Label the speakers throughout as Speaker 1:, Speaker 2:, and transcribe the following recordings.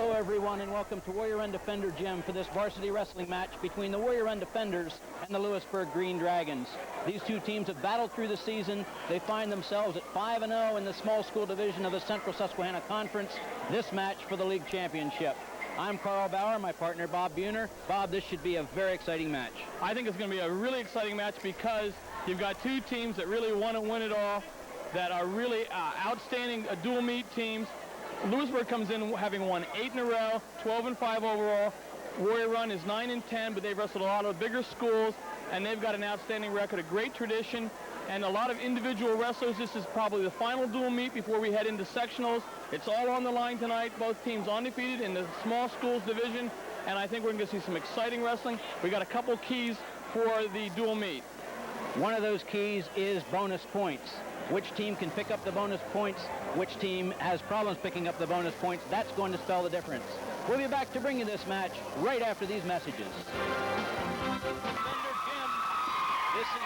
Speaker 1: Hello everyone and welcome to Warrior Run Defender Gym for this varsity wrestling match between the Warrior Run Defenders and the Lewisburg Green Dragons. These two teams have battled through the season. They find themselves at 5-0 in the small school division of the Central Susquehanna Conference. This match for the league championship. I'm Carl Bauer, my partner Bob Buhner. Bob, this should be a very exciting match.
Speaker 2: I think it's going to be a really exciting match because you've got two teams that really want to win it all, that are really outstanding dual meet teams. Lewisburg comes in having won 8 in a row, 12-5 overall. Warrior Run is 9-10, but they've wrestled a lot of bigger schools, and they've got an outstanding record, a great tradition, and a lot of individual wrestlers. This is probably the final dual meet before we head into sectionals. It's all on the line tonight. Both teams undefeated in the small schools division, and I think we're going to see some exciting wrestling. We got a couple keys for the dual meet.
Speaker 1: One of those keys is bonus points. Which team can pick up the bonus points, which team has problems picking up the bonus points, that's going to spell the difference. We'll be back to bring you this match right after these messages. Defender Gym.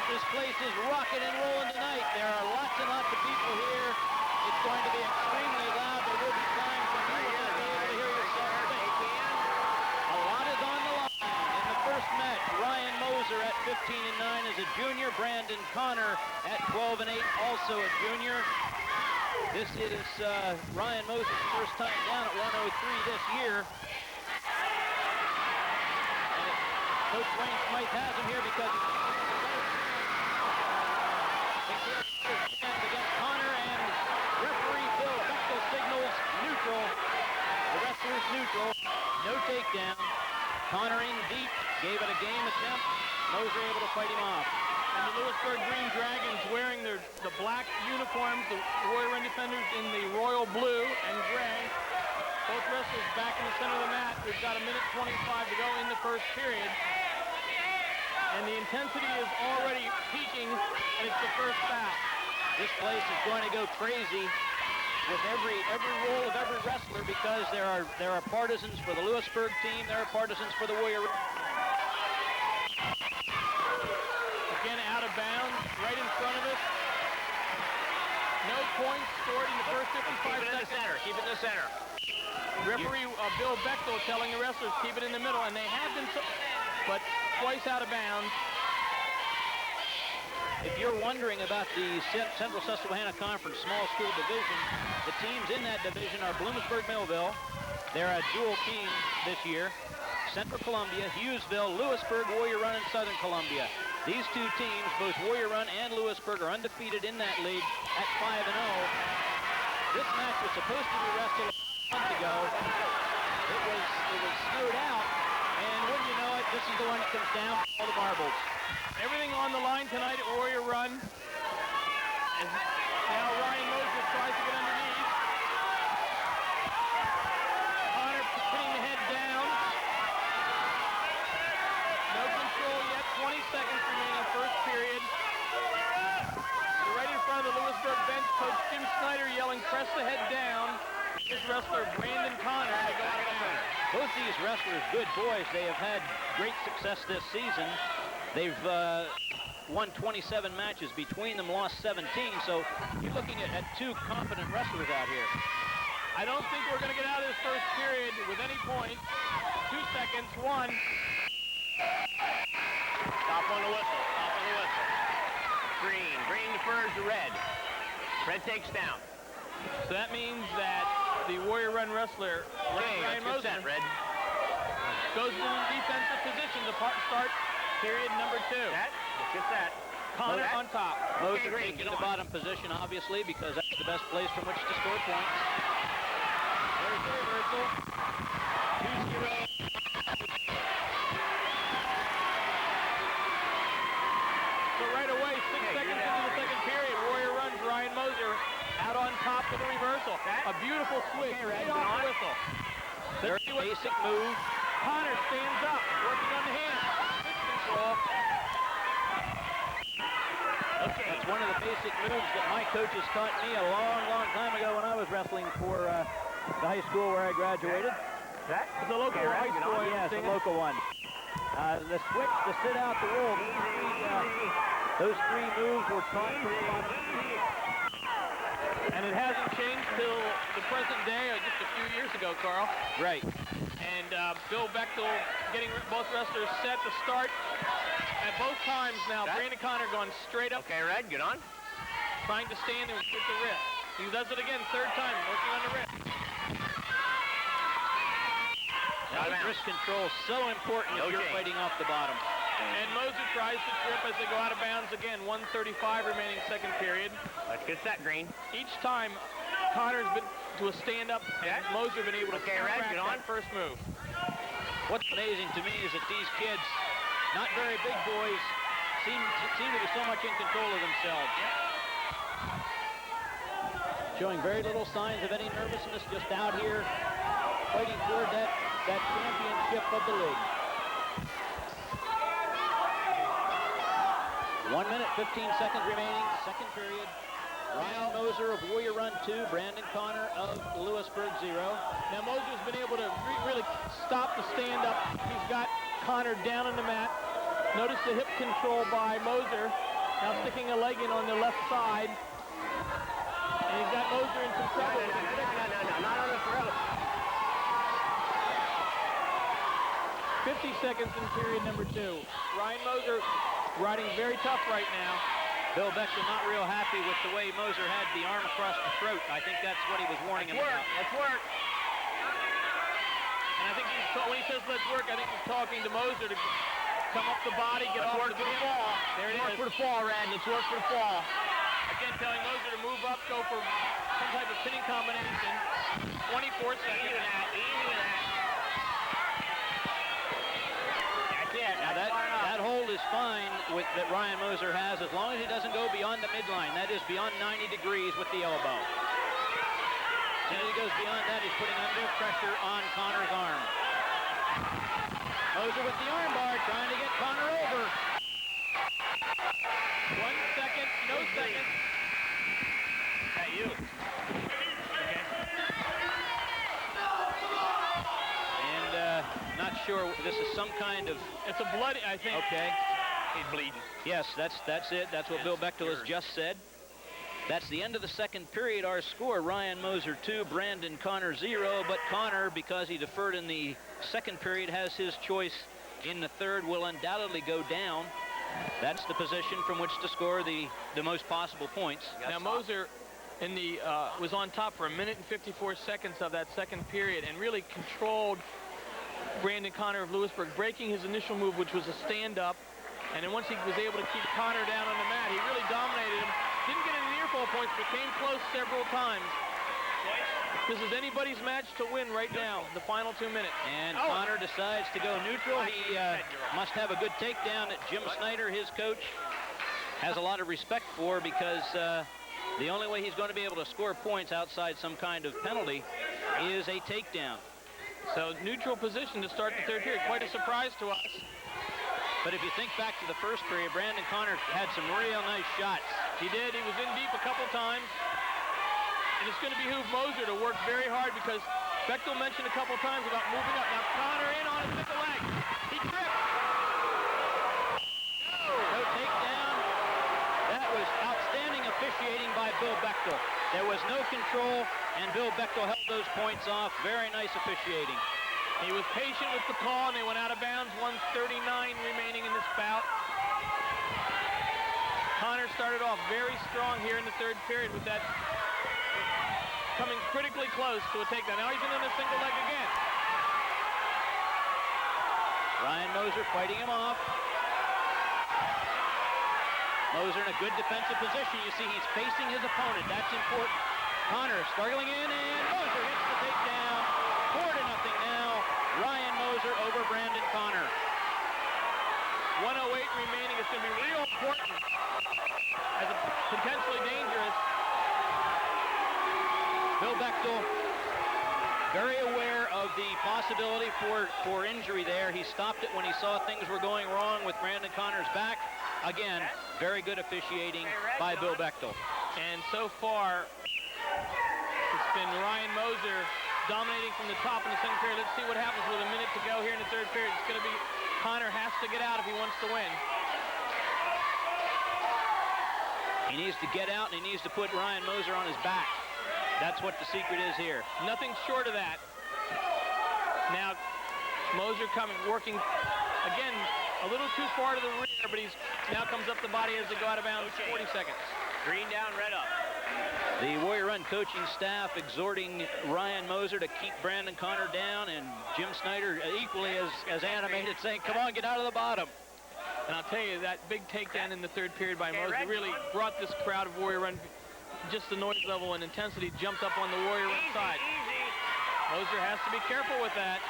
Speaker 1: This place is rocking and rolling tonight. There are lots and lots of people here. It's going to be extremely loud. There will be times when you will not be able to hear yourself think. A lot is on the line. In the first match, Ryan Moser at 15-9 is a junior. Brandon Connor at 12-8, also a junior. This is Ryan Moser's first time down at 103 this year. And Coach Wayne Smythe has him here because he's against Connor, and referee Bill Bechtel signals neutral. The wrestler's neutral. No takedown. Connor in deep, gave it a game attempt. Moser able to fight him off.
Speaker 2: And the Lewisburg Green Dragons wearing the black uniforms, the Warrior Run Defenders in the royal blue and gray. Both wrestlers back in the center of the mat. We've got 1:25 to go in the first period. And the intensity is already peaking, and it's the first bout.
Speaker 1: This place is going to go crazy with every roll of every wrestler, because there are partisans for the Lewisburg team, there are partisans for the Warrior.
Speaker 2: Again, out of bounds, right in front of us. No points scored in the first 55 seconds.
Speaker 3: Keep it in the center.
Speaker 2: Referee Bill Bechtel telling the wrestlers keep it in the middle, and they have been, but twice out of bounds.
Speaker 1: If you're wondering about the Central Susquehanna Conference Small School Division, the teams in that division are Bloomsburg-Millville. They're a dual team this year. Central Columbia, Hughesville, Lewisburg, Warrior Run, and Southern Columbia. These two teams, both Warrior Run and Lewisburg, are undefeated in that league at 5-0. This match was supposed to be wrestled a month ago. It was snowed out, and wouldn't you know it, this is the one that comes down for all the marbles.
Speaker 2: Everything on the line tonight at Warrior Run. And now Ryan Moser tries to get underneath. Connor putting the head down. No control yet. 20 seconds remaining first period. Right in front of the Lewisburg bench, Coach Jim Snyder yelling, "Press the head down." This wrestler, Brandon Connor, to go out of bounds.
Speaker 1: Both these wrestlers, good boys. They have had great success this season. They've won 27 matches between them, lost 17. So you're looking at two competent wrestlers out here.
Speaker 2: I don't think we're going to get out of this first period with any points. 2 seconds, 1.
Speaker 3: Stop on the whistle. Stop on the whistle. Green. Green defers to red. Red takes down.
Speaker 2: So that means that the Warrior Run wrestler, Ryan Moser,
Speaker 3: red.
Speaker 2: goes to the defensive position to start period number 2.
Speaker 3: Get that.
Speaker 2: Connor on top.
Speaker 1: Moser taking the bottom position, obviously, because that's the best place from which to score points. There's the reversal. 2-0.
Speaker 2: So right away, 6 seconds into the second period, Warrior Run's Ryan Moser out on top with a reversal. A beautiful switch right off the whistle.
Speaker 1: Very basic move.
Speaker 2: Connor stands up, working on the hand. Control.
Speaker 1: Okay. That's one of the basic moves that my coaches taught me a long, long time ago when I was wrestling for the high school where I graduated.
Speaker 2: That is a local high school.
Speaker 1: Yes, a local one. The switch, the sit out, the roll. Those three moves were taught from the bottom.
Speaker 2: And And it hasn't changed till the present day, or just a few years ago, Carl.
Speaker 1: Right.
Speaker 2: And Bill Bechtel getting both wrestlers set to start. At both times now, Brandon Connor going straight up.
Speaker 3: Okay, Red, get on.
Speaker 2: Trying to stand and with the wrist. He does it again, third time, working on the wrist.
Speaker 1: Wrist control so important if you're fighting off the bottom.
Speaker 2: And Moser tries to trip as they go out of bounds again. 1:35 remaining second period.
Speaker 3: Let's get set, Green.
Speaker 2: Each time, Connor's been to a stand-up, and Moser been able to counteract that first move.
Speaker 1: What's amazing to me is that these kids, not very big boys, seem to be so much in control of themselves. Showing very little signs of any nervousness, just out here fighting toward that championship of the league. 1 minute, 15 seconds remaining, second period. Ryan Moser of Warrior Run 2, Brandon Connor of Lewisburg 0.
Speaker 2: Now Moser's been able to really stop the stand-up. He's got Connor down on the mat. Notice the hip control by Moser. Now sticking a leg in on the left side. And he's got Moser in some trouble.
Speaker 3: No, not on the throat.
Speaker 2: 50 seconds in period number 2. Ryan Moser riding very tough right now.
Speaker 1: Bill Bechtel not real happy with the way Moser had the arm across the throat. I think that's what he was warning him about.
Speaker 3: Let's work.
Speaker 2: And I think when he says let's work, I think he's talking to Moser to come up the body, get off the fall. There it is.
Speaker 3: Work for the fall, Red. Let's work for the fall.
Speaker 2: Again, telling Moser to move up, go for some type of pinning combination. 24 seconds.
Speaker 3: Easy with that. Easy with that. That's it.
Speaker 1: That hold is fine with that Ryan Moser has, as long as he doesn't go beyond the midline. That is beyond 90 degrees with the elbow. As soon as he goes beyond that, he's putting undue pressure on Connor's arm. Moser with the arm bar, trying to get Connor over.
Speaker 2: 1 second, no second.
Speaker 3: That you.
Speaker 2: Okay.
Speaker 1: And not sure, this is some kind of...
Speaker 2: It's a bloody, I think.
Speaker 1: Okay.
Speaker 3: He's bleeding.
Speaker 1: Yes, that's it. That's what Bill Bechtel has just said. That's the end of the second period. Our score, Ryan Moser 2, Brandon Connor 0. But Connor, because he deferred in the second period, has his choice in the third, will undoubtedly go down. That's the position from which to score the most possible points.
Speaker 2: Now Moser was on top for 1 minute and 54 seconds of that second period and really controlled Brandon Connor of Lewisburg, breaking his initial move, which was a stand-up. And then once he was able to keep Connor down on the mat, he really dominated him. Didn't get any near fall points, but came close several times. This is anybody's match to win right now, the final 2 minutes.
Speaker 1: And Connor decides to go neutral. He must have a good takedown that Jim Snyder, his coach, has a lot of respect for, because the only way he's going to be able to score points outside some kind of penalty is a takedown.
Speaker 2: So neutral position to start the third period. Quite a surprise to us.
Speaker 1: But if you think back to the first period, Brandon Connor had some real nice shots.
Speaker 2: He did. He was in deep a couple times. And it's going to behoove Moser to work very hard, because Bechtel mentioned a couple times about moving up. Now Connor in on his single leg. He tripped.
Speaker 1: No takedown. That was outstanding officiating by Bill Bechtel. There was no control, and Bill Bechtel held those points off. Very nice officiating.
Speaker 2: He was patient with the call, and they went out of bounds. 1:39 remaining in this bout. Connor started off very strong here in the third period with that coming critically close to a takedown. Now he's in on a single leg again.
Speaker 1: Ryan Moser fighting him off. Moser in a good defensive position. You see he's facing his opponent. That's important. Connor struggling in, and Moser hits the takedown. 4-0 now. Ryan Moser over Brandon Connor.
Speaker 2: 1:08 remaining. It's going to be real important as a potentially dangerous.
Speaker 1: Bill Bechtel, very aware of the possibility for injury there. He stopped it when he saw things were going wrong with Brandon Connor's back. Again, very good officiating by Bill Bechtel.
Speaker 2: And so far, it's been Ryan Moser dominating from the top in the second period. Let's see what happens with a minute to go here in the third period. It's going to be Connor has to get out if he wants to win.
Speaker 1: He needs to get out, and he needs to put Ryan Moser on his back. That's what the secret is here.
Speaker 2: Nothing short of that. Now, Moser working, again, a little too far to the rear, but he's now comes up the body as they go out of bounds. 40 seconds.
Speaker 3: Green down, red up.
Speaker 1: The Warrior Run coaching staff exhorting Ryan Moser to keep Brandon Connor down, and Jim Snyder equally as animated, saying, come on, get out of the bottom.
Speaker 2: And I'll tell you, that big takedown in the third period by Moser really brought this crowd of Warrior Run, just the noise level and intensity jumped up on the Warrior Run side. Moser has to be careful with that.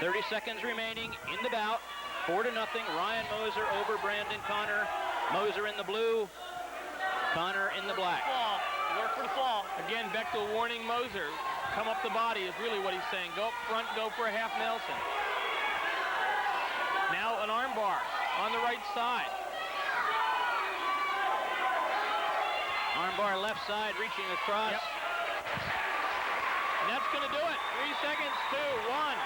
Speaker 1: 30 seconds remaining in the bout. 4-0. Ryan Moser over Brandon Connor. Moser in the blue, Connor in the black.
Speaker 2: Fall. Work for the fall. Again, Bechtel warning Moser. Come up the body is really what he's saying. Go up front, go for a half Nelson. Now an arm bar on the right side.
Speaker 1: Arm bar left side, reaching across.
Speaker 2: Yep. And that's going to do it. 3 seconds, 2, 1.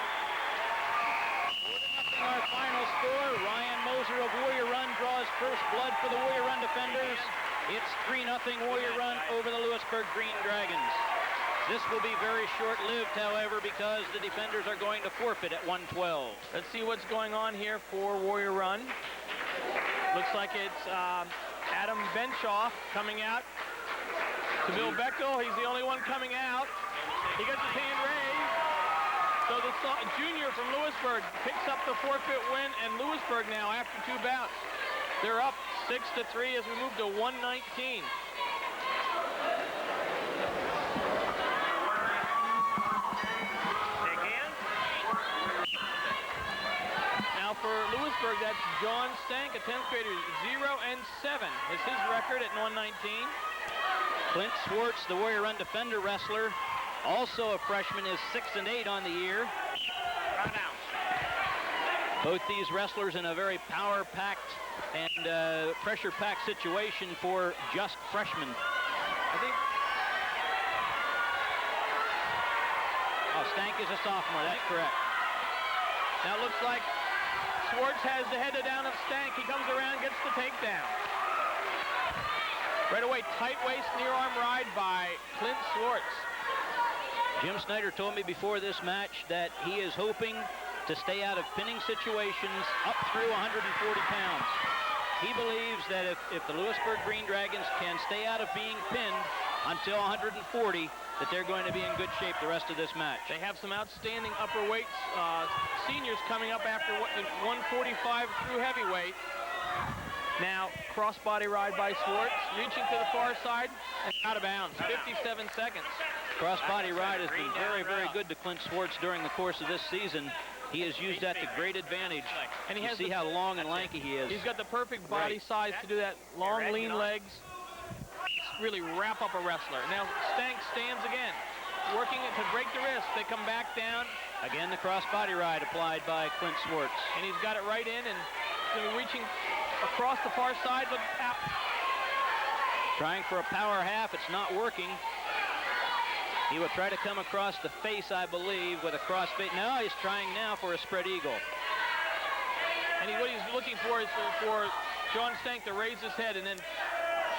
Speaker 1: Our final score, Ryan Moser of Warrior Run draws first blood for the Warrior Run defenders. It's 3-0 Warrior Run over the Lewisburg Green Dragons. This will be very short-lived, however, because the defenders are going to forfeit at 112.
Speaker 2: Let's see what's going on here for Warrior Run. Looks like it's Adam Benshoff coming out to Bill Bechtel. He's the only one coming out. He gets his hand raised. So the junior from Lewisburg picks up the forfeit win, and Lewisburg now, after 2 bouts, they're up 6-3 as we move to 119. Now for Lewisburg, that's John Stank, a 10th grader, 0-7 is his record at 119.
Speaker 1: Clint Swartz, the Warrior Run defender wrestler, also a freshman, is 6-8 on the year. Both these wrestlers in a very power-packed and pressure-packed situation for just freshmen.
Speaker 2: I think.
Speaker 1: Oh, Stank is a sophomore, that's correct.
Speaker 2: Now it looks like Swartz has the head down of Stank. He comes around, gets the takedown. Right away, tight waist, near arm ride by Clint Swartz.
Speaker 1: Jim Snyder told me before this match that he is hoping to stay out of pinning situations up through 140 pounds. He believes that if the Lewisburg Green Dragons can stay out of being pinned until 140, that they're going to be in good shape the rest of this match.
Speaker 2: They have some outstanding upper weights, seniors coming up after 145 through heavyweight. Now, crossbody ride by Swartz, reaching to the far side and out of bounds, 57 seconds.
Speaker 1: Crossbody ride has been very, very good to Clint Swartz during the course of this season. He has used that to great advantage. And you see how long and lanky he is.
Speaker 2: He's got the perfect body size to do that. Long, lean legs. Really wrap up a wrestler. Now Stank stands again, working it to break the wrist. They come back down.
Speaker 1: Again, the crossbody ride applied by Clint Swartz.
Speaker 2: And he's got it right in and reaching across the far side, but out.
Speaker 1: Trying for a power half. It's not working. He will try to come across the face, I believe, with a crossface. No, he's trying now for a spread eagle.
Speaker 2: And what he's looking for is for John Stank to raise his head and then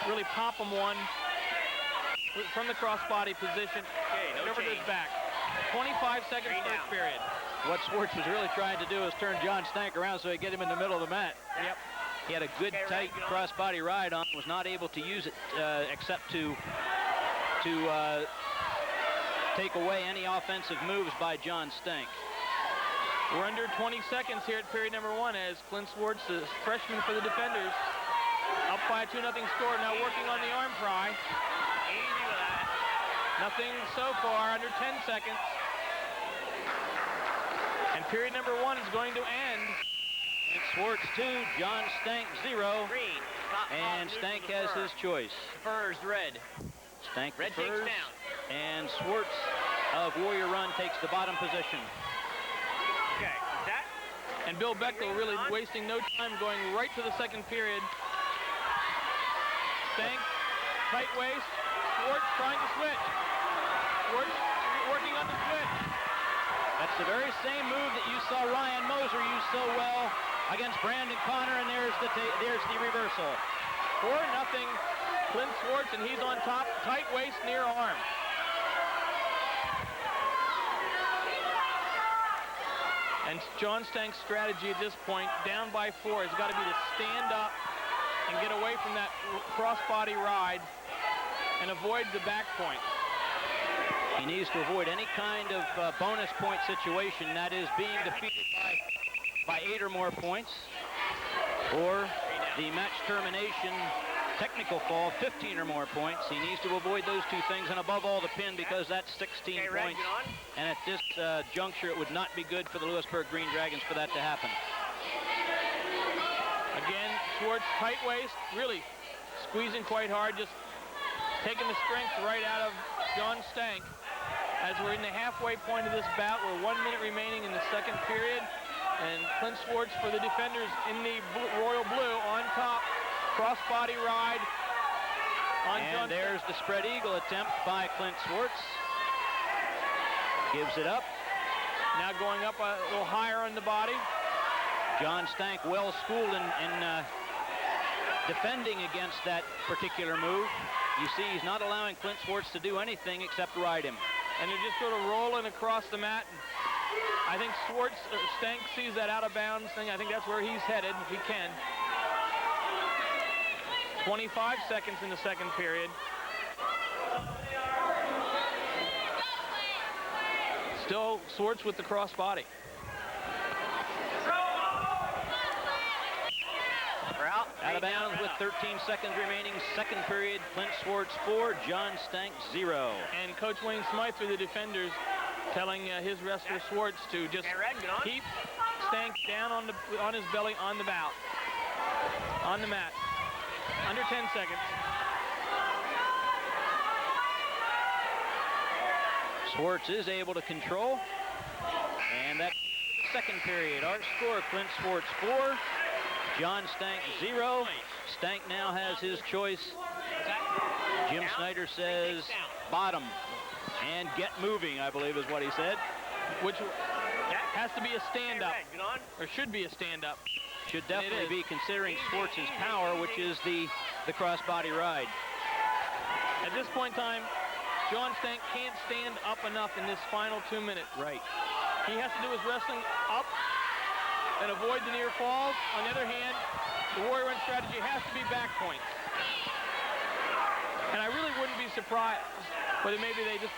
Speaker 2: really pop him one from the crossbody position.
Speaker 3: Okay,
Speaker 2: over to his back. 25 seconds first period.
Speaker 1: What Swartz was really trying to do is turn John Stank around so he get him in the middle of the mat.
Speaker 2: Yep.
Speaker 1: He had a good, tight crossbody ride on, was not able to use it except to take away any offensive moves by John Stank.
Speaker 2: We're under 20 seconds here at period number 1 as Clint Swartz, the freshman for the defenders, up by a 2-0 score, now working on the arm pry.
Speaker 3: Easy with that.
Speaker 2: Nothing so far, under 10 seconds. And period number 1 is going to end.
Speaker 1: Swartz 2, John Stank 0.
Speaker 3: Green.
Speaker 1: And Stank has his choice.
Speaker 3: Furs red.
Speaker 1: Stank
Speaker 3: Red
Speaker 1: prefers,
Speaker 3: takes down.
Speaker 1: and Swartz of Warrior Run takes the bottom position.
Speaker 3: Okay, that.
Speaker 2: And Bill Bechtel really wasting no time going right to the second period. Stank, tight waist, Swartz trying to switch. Swartz working on the switch.
Speaker 1: That's the very same move that you saw Ryan Moser use so well against Brandon Connor, and there's the reversal.
Speaker 2: 4-0 Clint Schwartz, and he's on top, tight waist, near arm. And John Stank's strategy at this point, down by 4, has got to be to stand up and get away from that crossbody ride and avoid the back point.
Speaker 1: He needs to avoid any kind of bonus point situation, that is being defeated by 8 or more points, or the match termination technical fall, 15 or more points. He needs to avoid those two things, and above all the pin, because that's 16 points. And at this juncture, it would not be good for the Lewisburg Green Dragons for that to happen.
Speaker 2: Again, Schwartz tight waist, really squeezing quite hard, just taking the strength right out of John Stank. As we're in the halfway point of this bout, we're 1 minute remaining in the second period. And Clint Schwartz for the defenders in the royal blue on top. Crossbody ride on John.
Speaker 1: And there's the spread eagle attempt by Clint Schwartz. Gives it up.
Speaker 2: Now going up a little higher on the body.
Speaker 1: John Stank well schooled in defending against that particular move. You see he's not allowing Clint Schwartz to do anything except ride him.
Speaker 2: And they're just sort of rolling across the mat. I think Stank sees that out of bounds thing. I think that's where he's headed, if he can. 25 seconds in the second period. Still Schwartz with the crossbody.
Speaker 1: Out of bounds with 13 seconds remaining. Second period, Clint Schwartz 4, John Stank 0.
Speaker 2: And Coach Wayne Smythe for the defenders telling his wrestler Schwartz to just keep Stank down on his belly on the bout. On the mat. Under 10 seconds.
Speaker 1: Schwartz is able to control. And that's the second period. Our score, Clint Schwartz 4, John Stank 0. Stank now has his choice. Jim Snyder says bottom and get moving, I believe is what he said.
Speaker 2: Which has to be a stand-up, or should be a stand-up.
Speaker 1: Should definitely be considering Schwartz's power, which is the crossbody ride.
Speaker 2: At this point in time, John Stank can't stand up enough in this final 2 minutes.
Speaker 1: Right.
Speaker 2: He has to do his wrestling up and avoid the near falls. On the other hand, the warrior run strategy has to be back points. And I really wouldn't be surprised whether maybe they just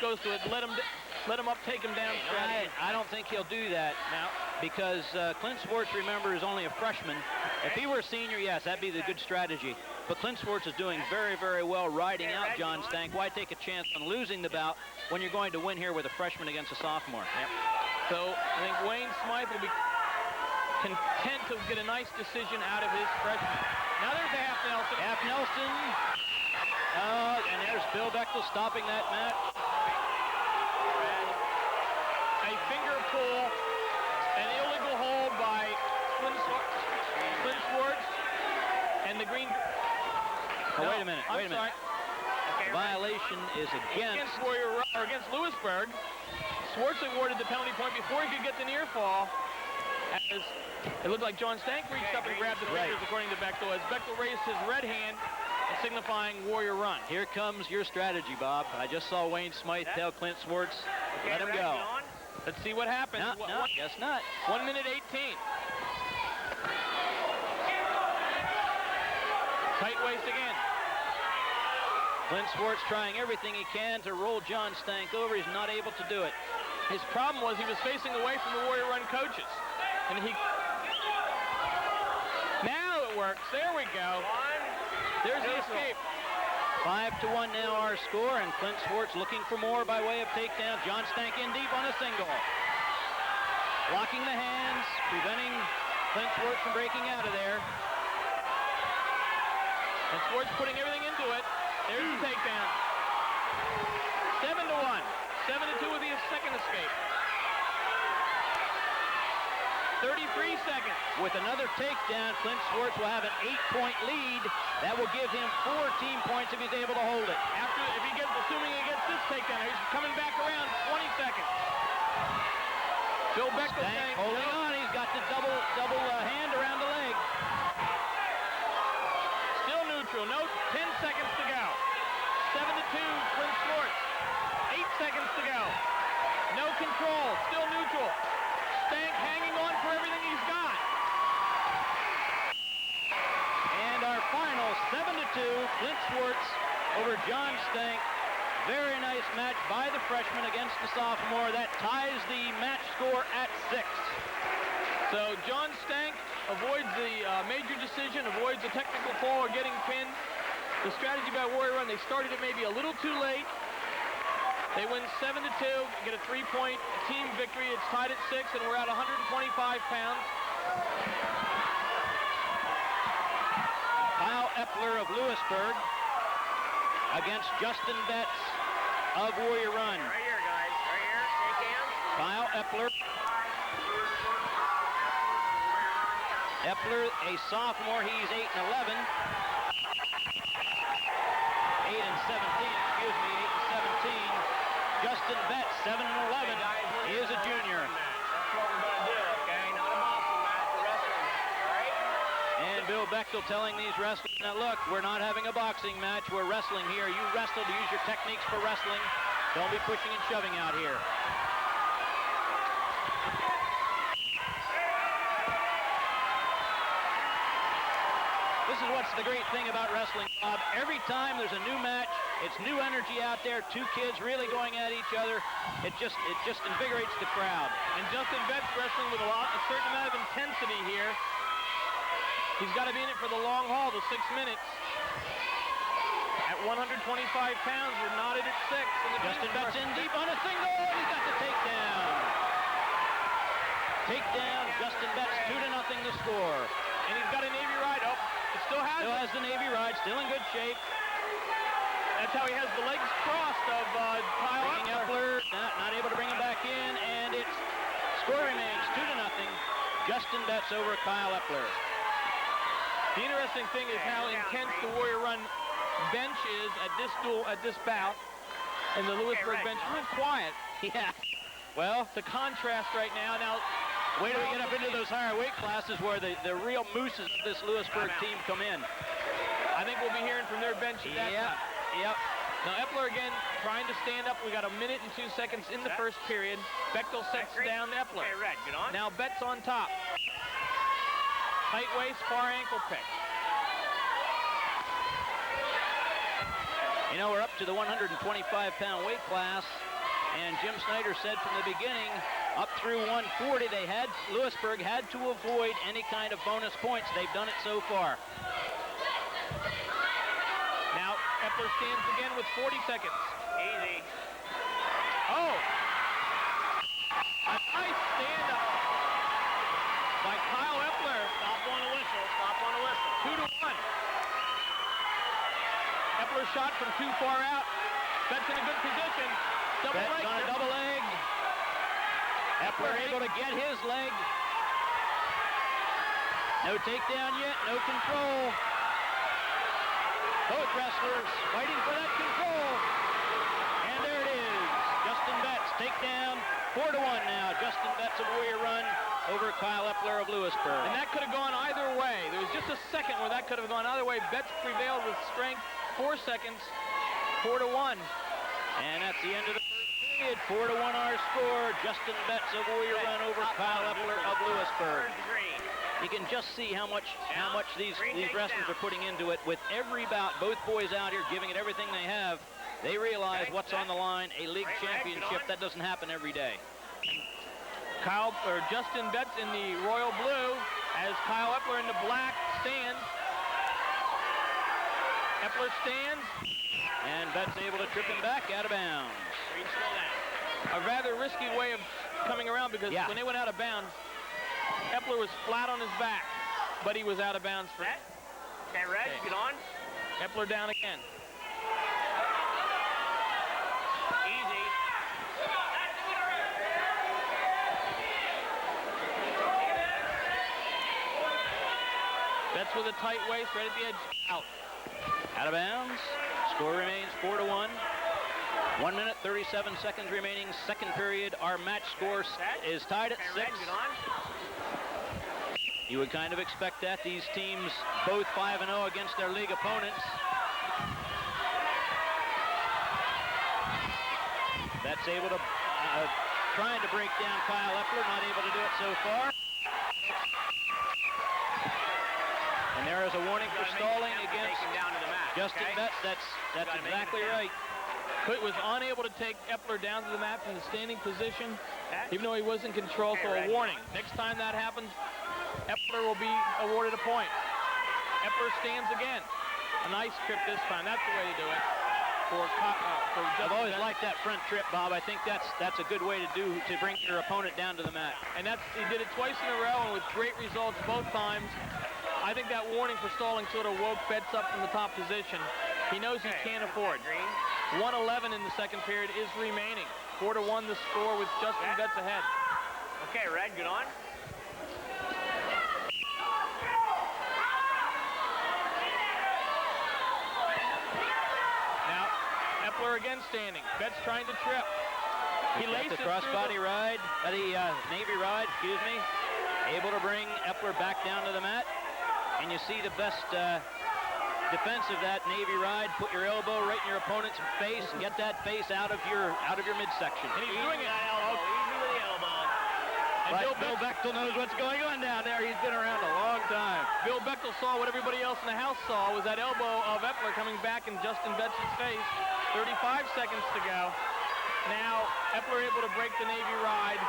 Speaker 2: goes to it, let him up, take him down strategy.
Speaker 1: I don't think he'll do that now, because Clint Schwartz, remember, is only a freshman. If he were a senior, yes, that'd be the good strategy. But Clint Schwartz is doing very, very well riding out John Stank. Why take a chance on losing the bout when you're going to win here with a freshman against a sophomore? Yep.
Speaker 2: So I think Wayne Smythe will be content to get a nice decision out of his freshman. Now there's a half Nelson.
Speaker 1: Half Nelson. And there's Bill Bechtel stopping that match.
Speaker 2: A finger pull, an illegal hold by Clint Schwartz, and the green.
Speaker 1: Oh, wait a minute. Wait a minute.
Speaker 2: Okay,
Speaker 1: the violation is against
Speaker 2: Lewisburg. Schwartz awarded the penalty point before he could get the near fall. As it looked like John Stank reached up and grabbed the fingers, according to Bechtel, as Bechtel raised his red hand, signifying warrior run.
Speaker 1: Here comes your strategy, Bob. I just saw Wayne Smythe tell Clint Schwartz, let him go.
Speaker 2: Let's see what happens.
Speaker 1: No, guess not.
Speaker 2: 1 minute 18. Tight waist again.
Speaker 1: Clint Schwartz trying everything he can to roll John Stank over. He's not able to do it.
Speaker 2: His problem was he was facing away from the warrior run coaches. And now it works. There we go. There's the escape.
Speaker 1: 5-1 now our score, and Clint Schwartz looking for more by way of takedown. John Stank in deep on a single. Blocking the hands, preventing Clint Schwartz from breaking out of there.
Speaker 2: And Schwartz putting everything into it. There's the takedown. 7-1. 7-2 with the second escape. 33 seconds.
Speaker 1: With another takedown, Clint Schwartz will have an 8-point lead. That will give him 4 team points if he's able to hold it.
Speaker 2: Assuming he gets this takedown, he's coming back around 20 seconds. Bill Bechtel saying,
Speaker 1: holding on. He's got the double hand around the leg.
Speaker 2: neutral. No, 10 seconds to go. 7-2, Flint Schwartz. 8 seconds to go. No control, still neutral. Stank hanging on for everything he's got.
Speaker 1: And our final 7-2, Flint Schwartz over John Stank. Very nice match by the freshman against the sophomore. That ties the match score at 6.
Speaker 2: So John Stank avoids the major decision, avoids a technical fall or getting pinned. The strategy by Warrior Run, they started it maybe a little too late. They win 7-2, get a 3-point team victory. It's tied at 6, and we're at 125 pounds.
Speaker 1: Kyle Epler of Lewisburg against Justin Betts of Warrior Run.
Speaker 3: Right here, guys. Right here. Shake hands.
Speaker 1: Kyle Epler. Epler, a sophomore, he's 8-11. 8-17, excuse me, 8-17. Justin Betts, 7-11, he is a junior.
Speaker 3: That's what we're going to do, okay? Not a boxing match, a wrestling match, all right?
Speaker 1: And Bill Bechtel telling these wrestlers, now look, we're not having a boxing match, we're wrestling here. You wrestle to use your techniques for wrestling. Don't be pushing and shoving out here. This is what's the great thing about wrestling, Bob. Every time there's a new match, it's new energy out there, two kids really going at each other. It just invigorates the crowd.
Speaker 2: And Justin Betts wrestling with a certain amount of intensity here. He's got to be in it for the long haul, the 6 minutes. At 125 pounds, we're knotted at 6.
Speaker 1: Justin Betts in deep on a single, and he's got the takedown. Takedown, Justin Betts, 2-0 the score.
Speaker 2: And he's got a Navy ride. Oh, it still has
Speaker 1: the Navy ride, still in good shape.
Speaker 2: That's how he has the legs crossed of Kyle
Speaker 1: Epler. Not able to bring him back in, and its score remains 2-0. Justin Betts over Kyle Epler.
Speaker 2: The interesting thing is how intense the Warrior Run bench is at this bout, and the Lewisburg bench is real quiet.
Speaker 1: Yeah. Well,
Speaker 2: the contrast right now. Now,
Speaker 1: wait till we get up into those higher weight classes where the real mooses of this Lewisburg team come in.
Speaker 2: I think we'll be hearing from their bench at that time.
Speaker 1: Yep.
Speaker 2: Now Epler again trying to stand up. We got 1 minute and 2 seconds in the first period. Bechtel sets down Epler.
Speaker 3: Okay, Red, get on.
Speaker 2: Now Betts on top. Tight waist, far ankle pick.
Speaker 1: You know, we're up to the 125-pound weight class, and Jim Snyder said from the beginning, up through 140, Lewisburg had to avoid any kind of bonus points. They've done it so far.
Speaker 2: Now Epler stands again with 40 seconds.
Speaker 3: Easy.
Speaker 2: Oh! A nice stand-up by Kyle Epler.
Speaker 3: Stop on a whistle. Stop on a whistle.
Speaker 2: 2-1. Epler shot from too far out. Betts in a good position. Double leg.
Speaker 1: On a double leg. Epler able to get his leg. No takedown yet. No control. Both wrestlers fighting for that control. And there it is. Justin Betts takedown. 4-1 now. Justin Betts of Warrior Run over Kyle Epler of Lewisburg.
Speaker 2: And that could have gone either way. There was just a second where that could have gone either way. Betts prevailed with strength. 4 seconds. 4-1.
Speaker 1: And that's the end of the first period. 4-1 our score. Justin Betts of Warrior Run over Kyle Epler of Lewisburg. You can just see how much these wrestlers are putting into it. With every bout, both boys out here giving it everything they have. They realize what's on the line. A league championship, that doesn't happen every day.
Speaker 2: Justin Betts in the royal blue as Kyle Epler in the black stands. Epler stands.
Speaker 1: And Betts able to trip him back out of bounds.
Speaker 2: A rather risky way of coming around because when they went out of bounds, Epler was flat on his back, but he was out of bounds for...
Speaker 3: Okay, Red, get on.
Speaker 2: Epler down again.
Speaker 3: Easy.
Speaker 2: Betts with a tight waist right at the edge.
Speaker 1: Out of bounds. Score remains 4-1. 1 minute, 37 seconds remaining. Second period. Our match score is tied at 6. You would kind of expect that. These teams both 5-0 against their league opponents. That's able to, trying to break down Kyle Epler, not able to do it so far. And there is a warning for stalling against Justin Betts. That's exactly right.
Speaker 2: Hood was unable to take Epler down to the mat from the standing position, even though he was in control, so a warning. Next time that happens, Epler will be awarded a point. Epler stands again. A nice trip this time. That's the way to do it.
Speaker 1: I've always liked that front trip, Bob. I think that's a good way to bring your opponent down to the mat.
Speaker 2: And he did it twice in a row and with great results both times. I think that warning for stalling sort of woke Betts up from the top position. He knows he can't afford. 1:11 in the second period is remaining. 4-1 the score with Justin Betts ahead.
Speaker 3: Okay, Red, good on.
Speaker 2: Now, Epler again standing. Betts trying to trip. He laces
Speaker 1: the crossbody ride, the Navy ride, excuse me. Able to bring Epler back down to the mat. And you see the best defense of that Navy ride. Put your elbow right in your opponent's face and get that face out of your midsection.
Speaker 2: And he's doing it.
Speaker 3: Easy with the elbow.
Speaker 1: And Bill Bechtel knows what's going on down there. He's been around a long time.
Speaker 2: Bill Bechtel saw what everybody else in the house saw, was that elbow of Epler coming back in Justin Betts' face. 35 seconds to go. Now, Epler able to break the Navy ride.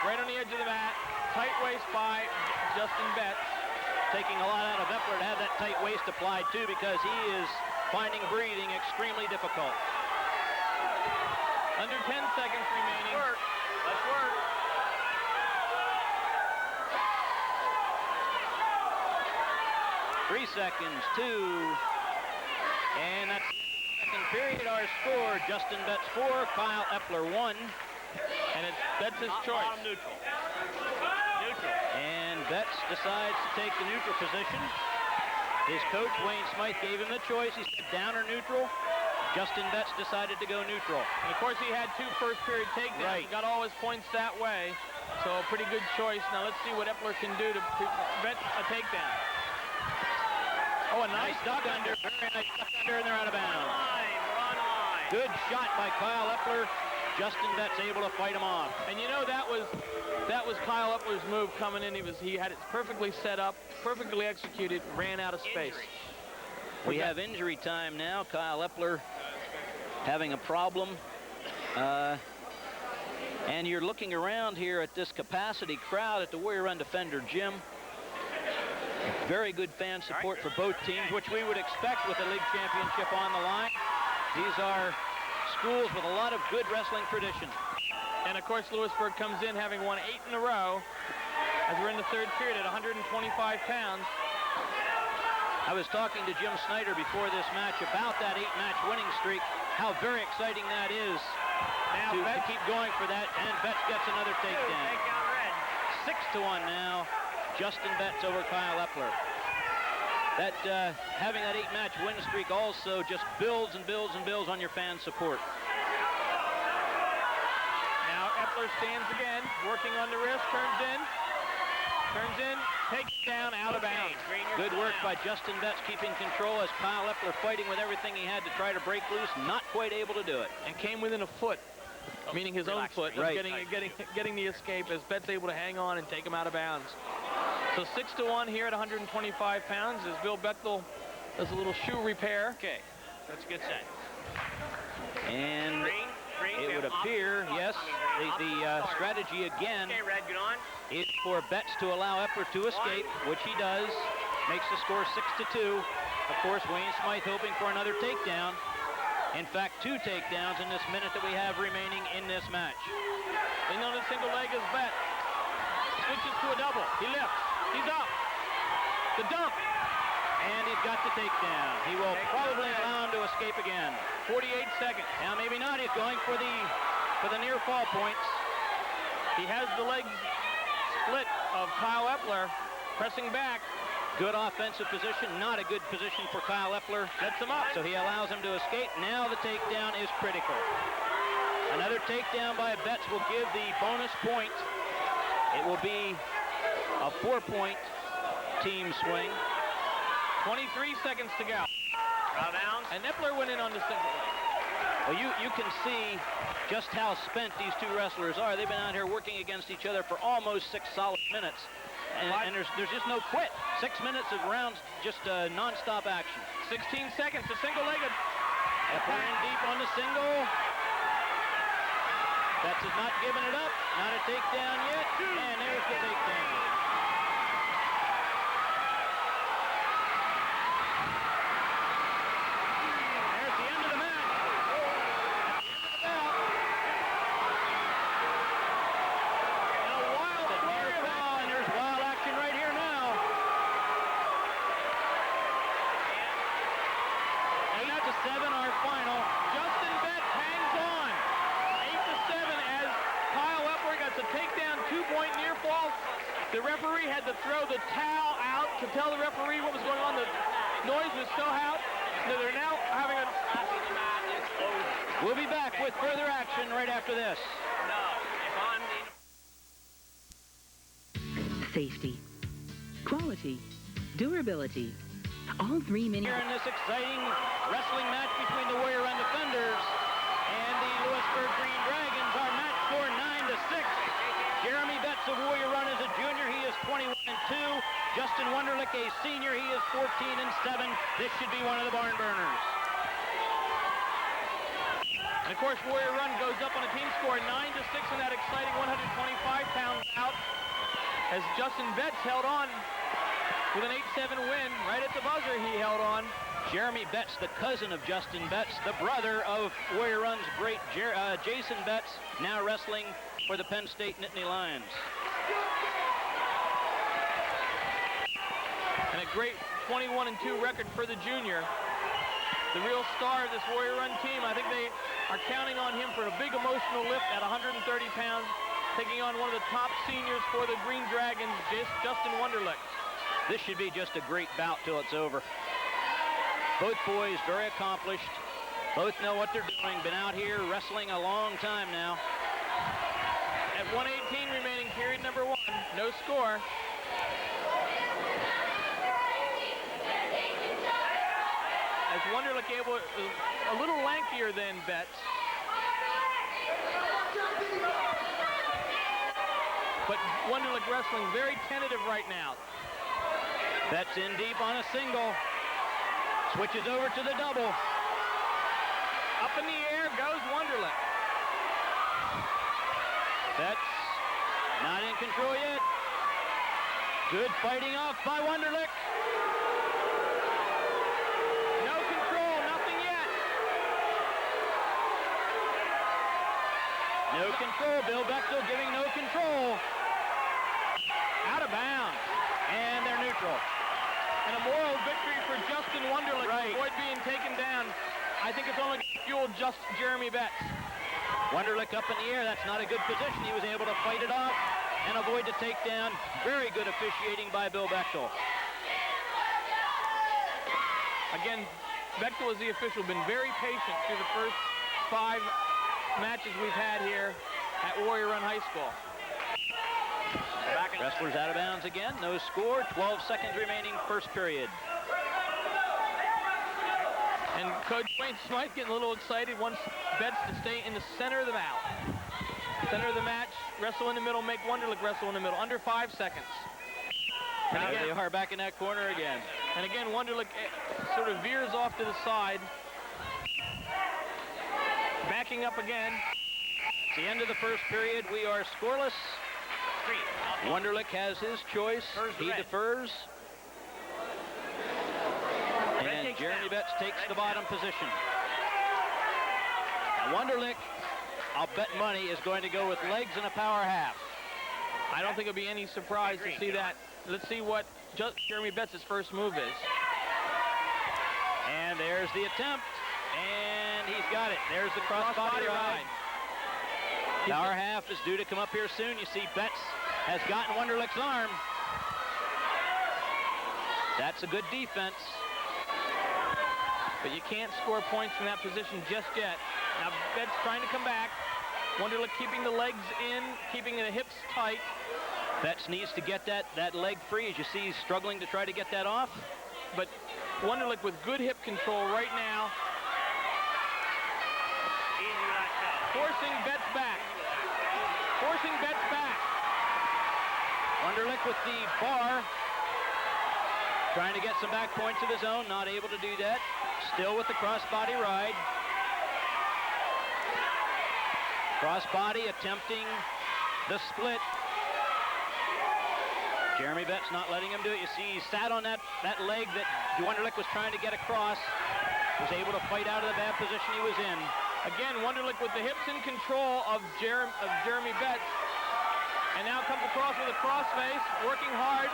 Speaker 2: Right on the edge of the mat. Tight waist by Justin Betts.
Speaker 1: Taking a lot out of Epler to have that tight waist applied too, because he is finding breathing extremely difficult.
Speaker 2: Under 10 seconds remaining.
Speaker 3: Let's work.
Speaker 1: 3 seconds, 2. And that's second period. Our score, Justin Betts 4, Kyle Epler 1.
Speaker 2: And it's Betts' choice.
Speaker 3: Neutral.
Speaker 1: And Betts decides to take the neutral position. His coach, Wayne Smythe, gave him the choice. He said down or neutral. Justin Betts decided to go neutral.
Speaker 2: And of course, he had 2 first-period takedowns.
Speaker 1: Right.
Speaker 2: He got all his points that way. So a pretty good choice. Now let's see what Epler can do to prevent a takedown. Oh, a nice duck under.
Speaker 1: Very nice duck under, and they're out of bounds.
Speaker 3: We're on line.
Speaker 1: Good shot by Kyle Epler. Justin Betts able to fight him off.
Speaker 2: And you know, that was Kyle Epler's move coming in. He had it perfectly set up, perfectly executed, ran out of space.
Speaker 1: We have injury time now. Kyle Epler having a problem. And you're looking around here at this capacity crowd at the Warrior Run Defender Gym. Very good fan support for both teams, which we would expect with the league championship on the line. These are schools with a lot of good wrestling tradition.
Speaker 2: And of course, Lewisburg comes in having won 8 in a row as we're in the third period at 125 pounds.
Speaker 1: I was talking to Jim Snyder before this match about that 8-match winning streak, how very exciting that is to keep going for that, and Betts gets another takedown. 6-1 now, Justin Betts over Kyle Epler. That having that 8-match win streak also just builds and builds and builds on your fan support.
Speaker 2: Now Epler stands again, working on the wrist, turns in, takes down, out of bounds.
Speaker 1: Good work by Justin Betts keeping control as Kyle Epler fighting with everything he had to try to break loose, not quite able to do it.
Speaker 2: And came within a foot, meaning his own foot,
Speaker 1: right.
Speaker 2: getting the escape as Betts able to hang on and take him out of bounds. So 6-1 here at 125 pounds as Bill Bechtel does a little shoe repair.
Speaker 3: Okay, that's a good sign.
Speaker 1: And it would appear, yes, the strategy again is for Betts to allow Epler to escape, which he does. Makes the score 6-2. Of course, Wayne Smythe hoping for another takedown. In fact, 2 takedowns in this minute that we have remaining in this match.
Speaker 2: In on a single leg is Betts. Switches to a double. He lifts. He's up. The dump.
Speaker 1: And he's got the takedown. He will probably allow him to escape again.
Speaker 2: 48 seconds.
Speaker 1: Now maybe not. He's going for the near fall points.
Speaker 2: He has the legs split of Kyle Epler pressing back.
Speaker 1: Good offensive position. Not a good position for Kyle Epler.
Speaker 2: Sets him up.
Speaker 1: So he allows him to escape. Now the takedown is critical. Another takedown by Betts will give the bonus point. It will be a 4-point team swing.
Speaker 2: 23 seconds to go.
Speaker 3: Out of bounds.
Speaker 2: And Epler went in on the single leg.
Speaker 1: Well, you can see just how spent these two wrestlers are. They've been out here working against each other for almost 6 solid minutes. And there's just no quit. 6 minutes of rounds, just non-stop action.
Speaker 2: 16 seconds, a single-legged.
Speaker 1: Epler in deep on the single. Betts is not giving it up. Not a takedown yet. And there's the takedown. There's the end of the match.
Speaker 2: And a wild flurry of action.
Speaker 1: And there's wild action right here now.
Speaker 2: And 8-7 our final. Justin Betts hangs on. 8-7 as Kyle Epler gets a takedown, 2-point near fall. The referee had to throw the towel out to tell the referee what was going on. The noise was so loud that they're now having a...
Speaker 1: We'll be back with further action right after this.
Speaker 4: Safety, quality, durability. All three mini...
Speaker 1: Here in this exciting wrestling match between the Warrior Run Defenders and the Lewisburg Green Dragons. Our match score 9-6. Jeremy Betts of Warrior Run is a junior. He is 21-2. Justin Wunderlich, a senior. He is 14-7. This should be one of the barn burners.
Speaker 2: And of course, Warrior Run goes up on a team score 9-6 in that exciting 125-pound bout as Justin Betts held on with an 8-7 win. Right at the buzzer, he held on.
Speaker 1: Jeremy Betts, the cousin of Justin Betts, the brother of Warrior Run's great Jason Betts, now wrestling for the Penn State Nittany Lions.
Speaker 2: And a great 21-2 record for the junior. The real star of this Warrior Run team. I think they are counting on him for a big emotional lift at 130 pounds, taking on one of the top seniors for the Green Dragons, Justin Wunderlich.
Speaker 1: This should be just a great bout till it's over. Both boys very accomplished. Both know what they're doing. Been out here wrestling a long time now.
Speaker 2: At 1:18 remaining, period number 1. No score. As Wunderlich able, a little lankier than Betts. But Wunderlich wrestling very tentative right now.
Speaker 1: Betts in deep on a single. Switches over to the double.
Speaker 2: Up in the air goes Wunderlich.
Speaker 1: Betts not in control yet. Good fighting off by Wunderlich.
Speaker 2: No control, nothing yet.
Speaker 1: No control. Bill Bechtel giving no control. Out of bounds. And they're neutral.
Speaker 2: And a moral victory for Justin Wunderlich
Speaker 1: Right.
Speaker 2: to avoid being taken down. I think it's only fueled just Jeremy Betts.
Speaker 1: Wunderlich up in the air. That's not a good position. He was able to fight it off and avoid the takedown. Very good officiating by Bill Bechtel.
Speaker 2: Again, Bechtel is the official, been very patient through the first 5 matches we've had here at Warrior Run High School.
Speaker 1: Wrestlers out of bounds again. No score. 12 seconds remaining, first period.
Speaker 2: And Coach Wayne Smythe getting a little excited, wants Betts to stay in the center of the mat. Center of the match, wrestle in the middle, make Wunderlich wrestle in the middle, under 5 seconds.
Speaker 1: And again, they are back in that corner again.
Speaker 2: And again, Wunderlich sort of veers off to the side. Backing up again.
Speaker 1: At the end of the first period, we are scoreless. Wunderlich has his choice. He defers. And Jeremy Betts takes the bottom position. Now Wunderlich, I'll bet money, is going to go with legs and a power half.
Speaker 2: I don't think it'll be any surprise to see that. Let's see what Jeremy Betts' first move is.
Speaker 1: And there's the attempt. And he's got it. There's the cross-body ride. Power half is due to come up here soon. You see Betts has gotten Wunderlich's arm. That's a good defense.
Speaker 2: But you can't score points from that position just yet. Now Betts trying to come back. Wunderlich keeping the legs in, keeping the hips tight.
Speaker 1: Betts needs to get that leg free. As you see, he's struggling to try to get that off.
Speaker 2: But Wunderlich with good hip control right now. Forcing Betts back. Forcing Betts back.
Speaker 1: Wunderlich with the bar. Trying to get some back points of his own. Not able to do that. Still with the crossbody ride. Crossbody attempting the split. Jeremy Betts not letting him do it. You see, he sat on that leg that Wunderlich was trying to get across. Was able to fight out of the bad position he was in.
Speaker 2: Again, Wunderlich with the hips in control of Jeremy Betts. And now comes across with a crossface, working hard.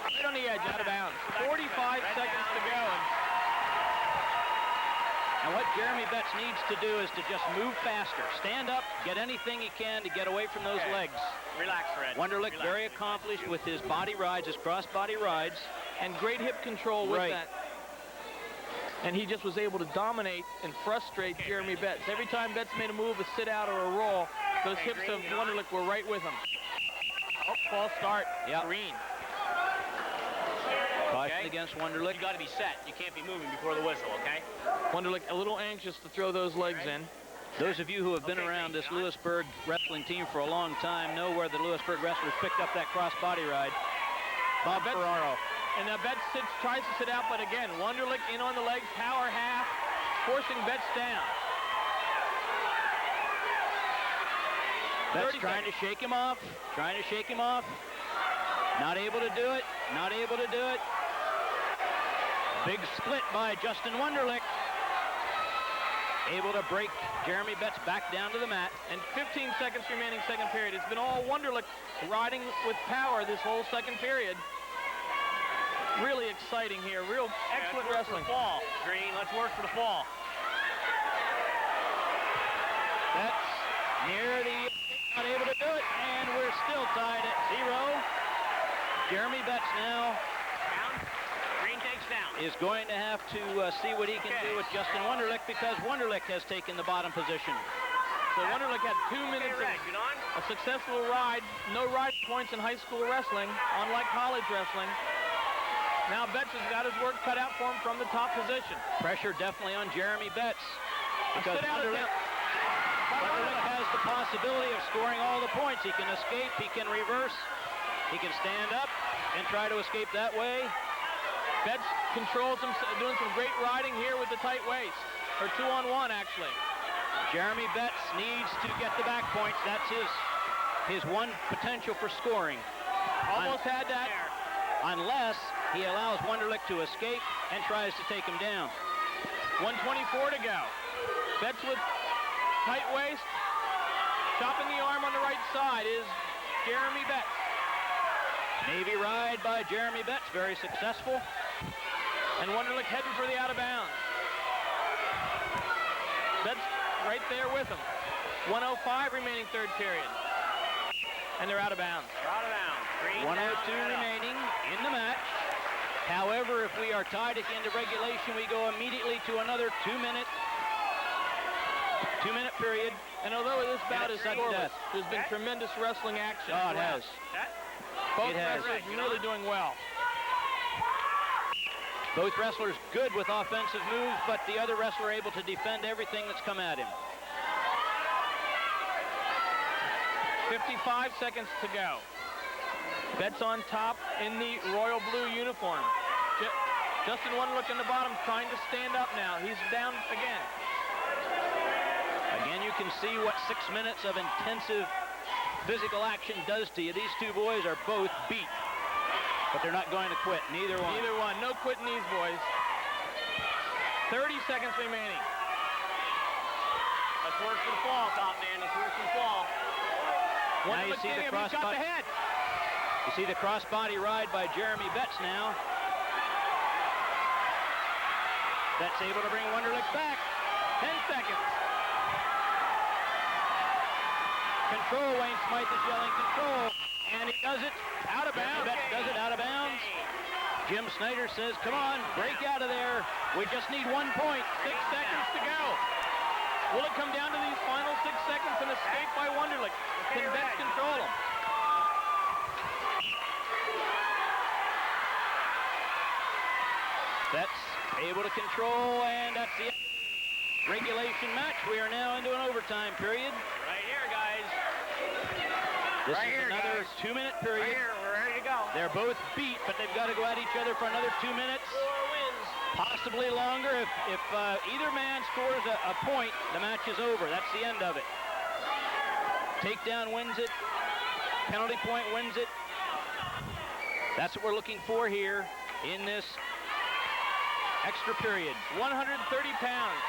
Speaker 2: Right on the edge, out of bounds. 45 seconds to go.
Speaker 1: And what Jeremy Betts needs to do is to just move faster. Stand up, get anything he can to get away from those legs.
Speaker 3: Relax, Fred.
Speaker 1: Wunderlich very accomplished with his body rides, his cross-body rides.
Speaker 2: And great hip control with that. And he just was able to dominate and frustrate Jeremy Betts. Every time Betts made a move, a sit-out or a roll, those hips of Wunderlich were right with him. Oh, false start.
Speaker 1: Yep.
Speaker 2: Green.
Speaker 1: Caution against Wunderlich.
Speaker 3: You got to be set. You can't be moving before the whistle, okay?
Speaker 2: Wunderlich a little anxious to throw those legs in.
Speaker 1: Those of you who have been around this Lewisburg wrestling team for a long time know where the Lewisburg wrestlers picked up that cross-body ride. Bob Ferraro.
Speaker 2: And now Betts tries to sit out, but again, Wunderlich in on the legs, power half, forcing Betts down.
Speaker 1: Betts trying to shake him off, Not able to do it, not able to do it. Big split by Justin Wunderlich. Able to break Jeremy Betts back down to the mat.
Speaker 2: And 15 seconds remaining second period. It's been all Wunderlich riding with power this whole second period. Really exciting here. Real excellent wrestling.
Speaker 3: Fall. Green, let's work for the fall.
Speaker 1: That's near the not able to do it, and we're still tied at 0. Jeremy Betts now
Speaker 3: Green takes down.
Speaker 1: is going to have to see what he can do with Justin Wunderlich, because Wunderlich has taken the bottom position.
Speaker 2: So Wunderlich had 2 minutes of a successful ride. No ride points in high school wrestling, unlike college wrestling. Now Betts has got his work cut out for him from the top position.
Speaker 1: Pressure definitely on Jeremy Betts, because Wunderlich has the possibility of scoring all the points. He can escape, he can reverse, he can stand up and try to escape that way.
Speaker 2: Betts controls him, doing some great riding here with the tight waist, or 2-on-1 actually.
Speaker 1: Jeremy Betts needs to get the back points. That's his one potential for scoring.
Speaker 2: Almost had that.
Speaker 1: Unless he allows Wunderlich to escape and tries to take him down.
Speaker 2: 1:24 to go. Betts with tight waist. Chopping the arm on the right side is Jeremy Betts.
Speaker 1: Navy ride by Jeremy Betts, very successful.
Speaker 2: And Wunderlich heading for the out of bounds. Betts right there with him. 1:05 remaining third period. And they're out of bounds.
Speaker 3: They're out of bounds. Green
Speaker 1: 1:02 remaining in the match. However, if we are tied at the end of regulation, we go immediately to another 2-minute period.
Speaker 2: And although this bout is
Speaker 1: sudden
Speaker 2: scoreless,
Speaker 1: death.
Speaker 2: there's been tremendous wrestling action.
Speaker 1: Oh, it has.
Speaker 2: Both
Speaker 1: It has.
Speaker 2: wrestlers really doing well.
Speaker 1: Both wrestlers good with offensive moves, but the other wrestler able to defend everything that's come at him.
Speaker 2: 55 seconds to go. Betts on top in the royal blue uniform. Justin Wunderlich in the bottom trying to stand up now. He's down again.
Speaker 1: Again, you can see what 6 minutes of intensive physical action does to you. These two boys are both beat, but they're not going to quit. Neither one.
Speaker 2: Neither one. No quitting these boys. 30 seconds remaining.
Speaker 3: Let's work for the fall, top man. Let's work for the fall.
Speaker 1: Now you see the crossbody. You see the crossbody ride by Jeremy Betts now. Betts able to bring Wunderlich back.
Speaker 2: 10 seconds.
Speaker 1: Control, Wayne Smythe is yelling control. And he does it out of bounds. Betts does it out of bounds. Jim Snyder says, come on, break out of there. We just need 1 point.
Speaker 2: 6 seconds to go. Will it come down to these final 6 seconds and escape by Wunderlich? Can Betts control him?
Speaker 1: Betts able to control, and that's the regulation match. We are now into an overtime period.
Speaker 3: Right here, guys.
Speaker 1: This
Speaker 3: Right
Speaker 1: is
Speaker 3: here,
Speaker 1: another
Speaker 3: guys.
Speaker 1: 2-minute period.
Speaker 3: Right here, we're ready to go.
Speaker 1: They're both beat, but they've got to go at each other for another 2 minutes.
Speaker 3: 4 wins.
Speaker 1: Possibly longer. If either man scores a point, the match is over. That's the end of it. Takedown wins it. Penalty point wins it. That's what we're looking for here in this extra period.
Speaker 2: 130 pounds.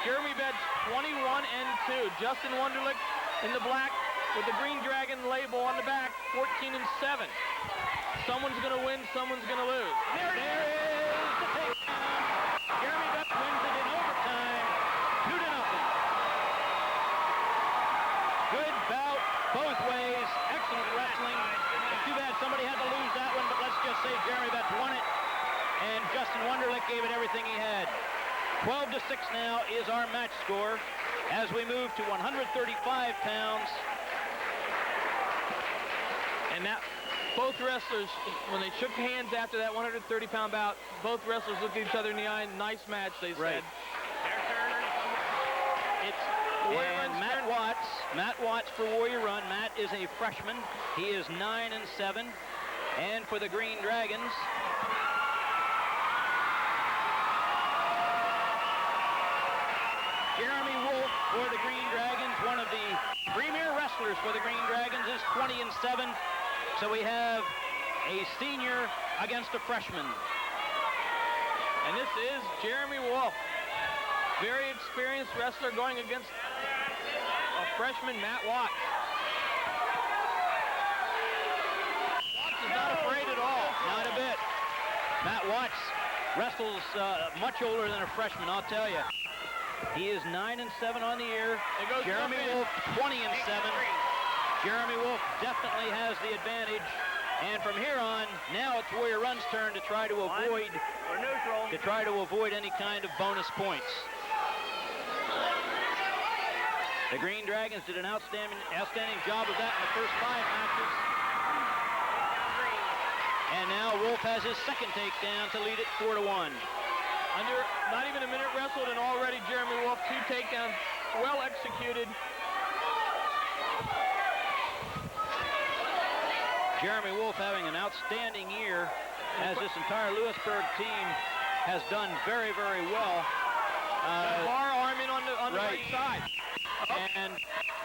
Speaker 2: Jeremy Betts, 21-2. Justin Wunderlich in the black with the Green Dragon label on the back, 14-7. Someone's going to win, someone's going to lose.
Speaker 1: There it is, the takedown. Jeremy Betts wins it in overtime, 2-0. Good bout, both ways, excellent wrestling. Too bad somebody had to lose that one, but let's just say Jeremy Betts won it, and Justin Wunderlich gave it everything he had. 12-6 now is our match score as we move to 135 pounds.
Speaker 2: And that, both wrestlers, when they shook hands after that 130-pound bout, both wrestlers looked at each other in the eye. Nice match, they said.
Speaker 3: Their turn.
Speaker 2: It's Warrior
Speaker 1: And
Speaker 2: Run's
Speaker 1: Matt
Speaker 2: turn.
Speaker 1: Matt Watts for Warrior Run. Matt is a freshman. He is 9-7. And for the Green Dragons, Jeremy Wolf for the Green Dragons, one of the premier wrestlers for the Green Dragons, is 20-7. So we have a senior against a freshman.
Speaker 2: And this is Jeremy Wolf, very experienced wrestler going against a freshman, Matt Watts. Watts is not afraid at all.
Speaker 1: Not a bit. Matt Watts wrestles much older than a freshman, I'll tell you. He is 9-7 on the year. Jeremy Wolf, 20-7. Jeremy Wolf definitely has the advantage. And from here on, now it's Warrior Run's turn to try to avoid any kind of bonus points. The Green Dragons did an outstanding job of that in the first 5 matches. And now Wolf has his second takedown to lead it 4-1.
Speaker 2: Under not even a minute wrestled, and already Jeremy Wolf, 2 takedowns, well executed.
Speaker 1: Jeremy Wolf having an outstanding year, as this entire Lewisburg team has done very, very well.
Speaker 2: Bar arm in on the right side.
Speaker 1: And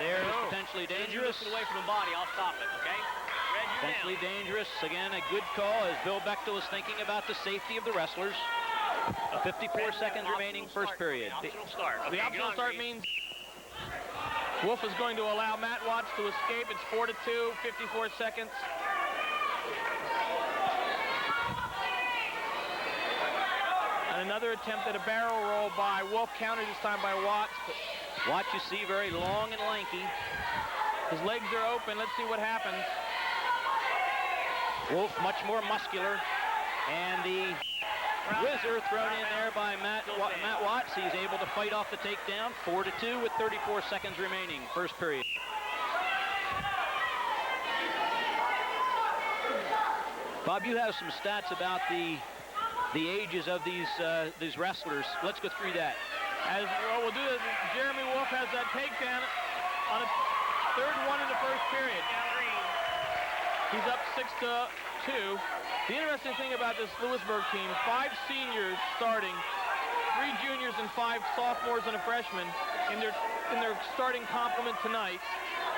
Speaker 1: there's potentially dangerous.
Speaker 3: Away from the body, I'll stop it, okay? Red, you're
Speaker 1: Potentially
Speaker 3: down.
Speaker 1: dangerous. Again, a good call as Bill Bechtel is thinking about the safety of the wrestlers. 54 seconds remaining, first period.
Speaker 3: Optional start.
Speaker 2: The
Speaker 3: Okay,
Speaker 2: optional
Speaker 3: get on,
Speaker 2: start
Speaker 3: Green.
Speaker 2: means Wolf is going to allow Matt Watts to escape. It's 4-2, 54 seconds. And another attempt at a barrel roll by Wolf, countered this time by Watts.
Speaker 1: Watch, you see, very long and lanky.
Speaker 2: His legs are open. Let's see what happens.
Speaker 1: Wolf much more muscular. And the whizzer thrown in there by Matt Watts. He's able to fight off the takedown. 4-2 with 34 seconds remaining, first period. Bob, you have some stats about the ages of these wrestlers. Let's go through that.
Speaker 2: As well, we'll do this. Jeremy Wolf has that takedown on a third one in the first period. He's up 6-2. The interesting thing about this Lewisburg team, 5 seniors starting, 3 juniors and 5 sophomores and a freshman in their starting complement tonight.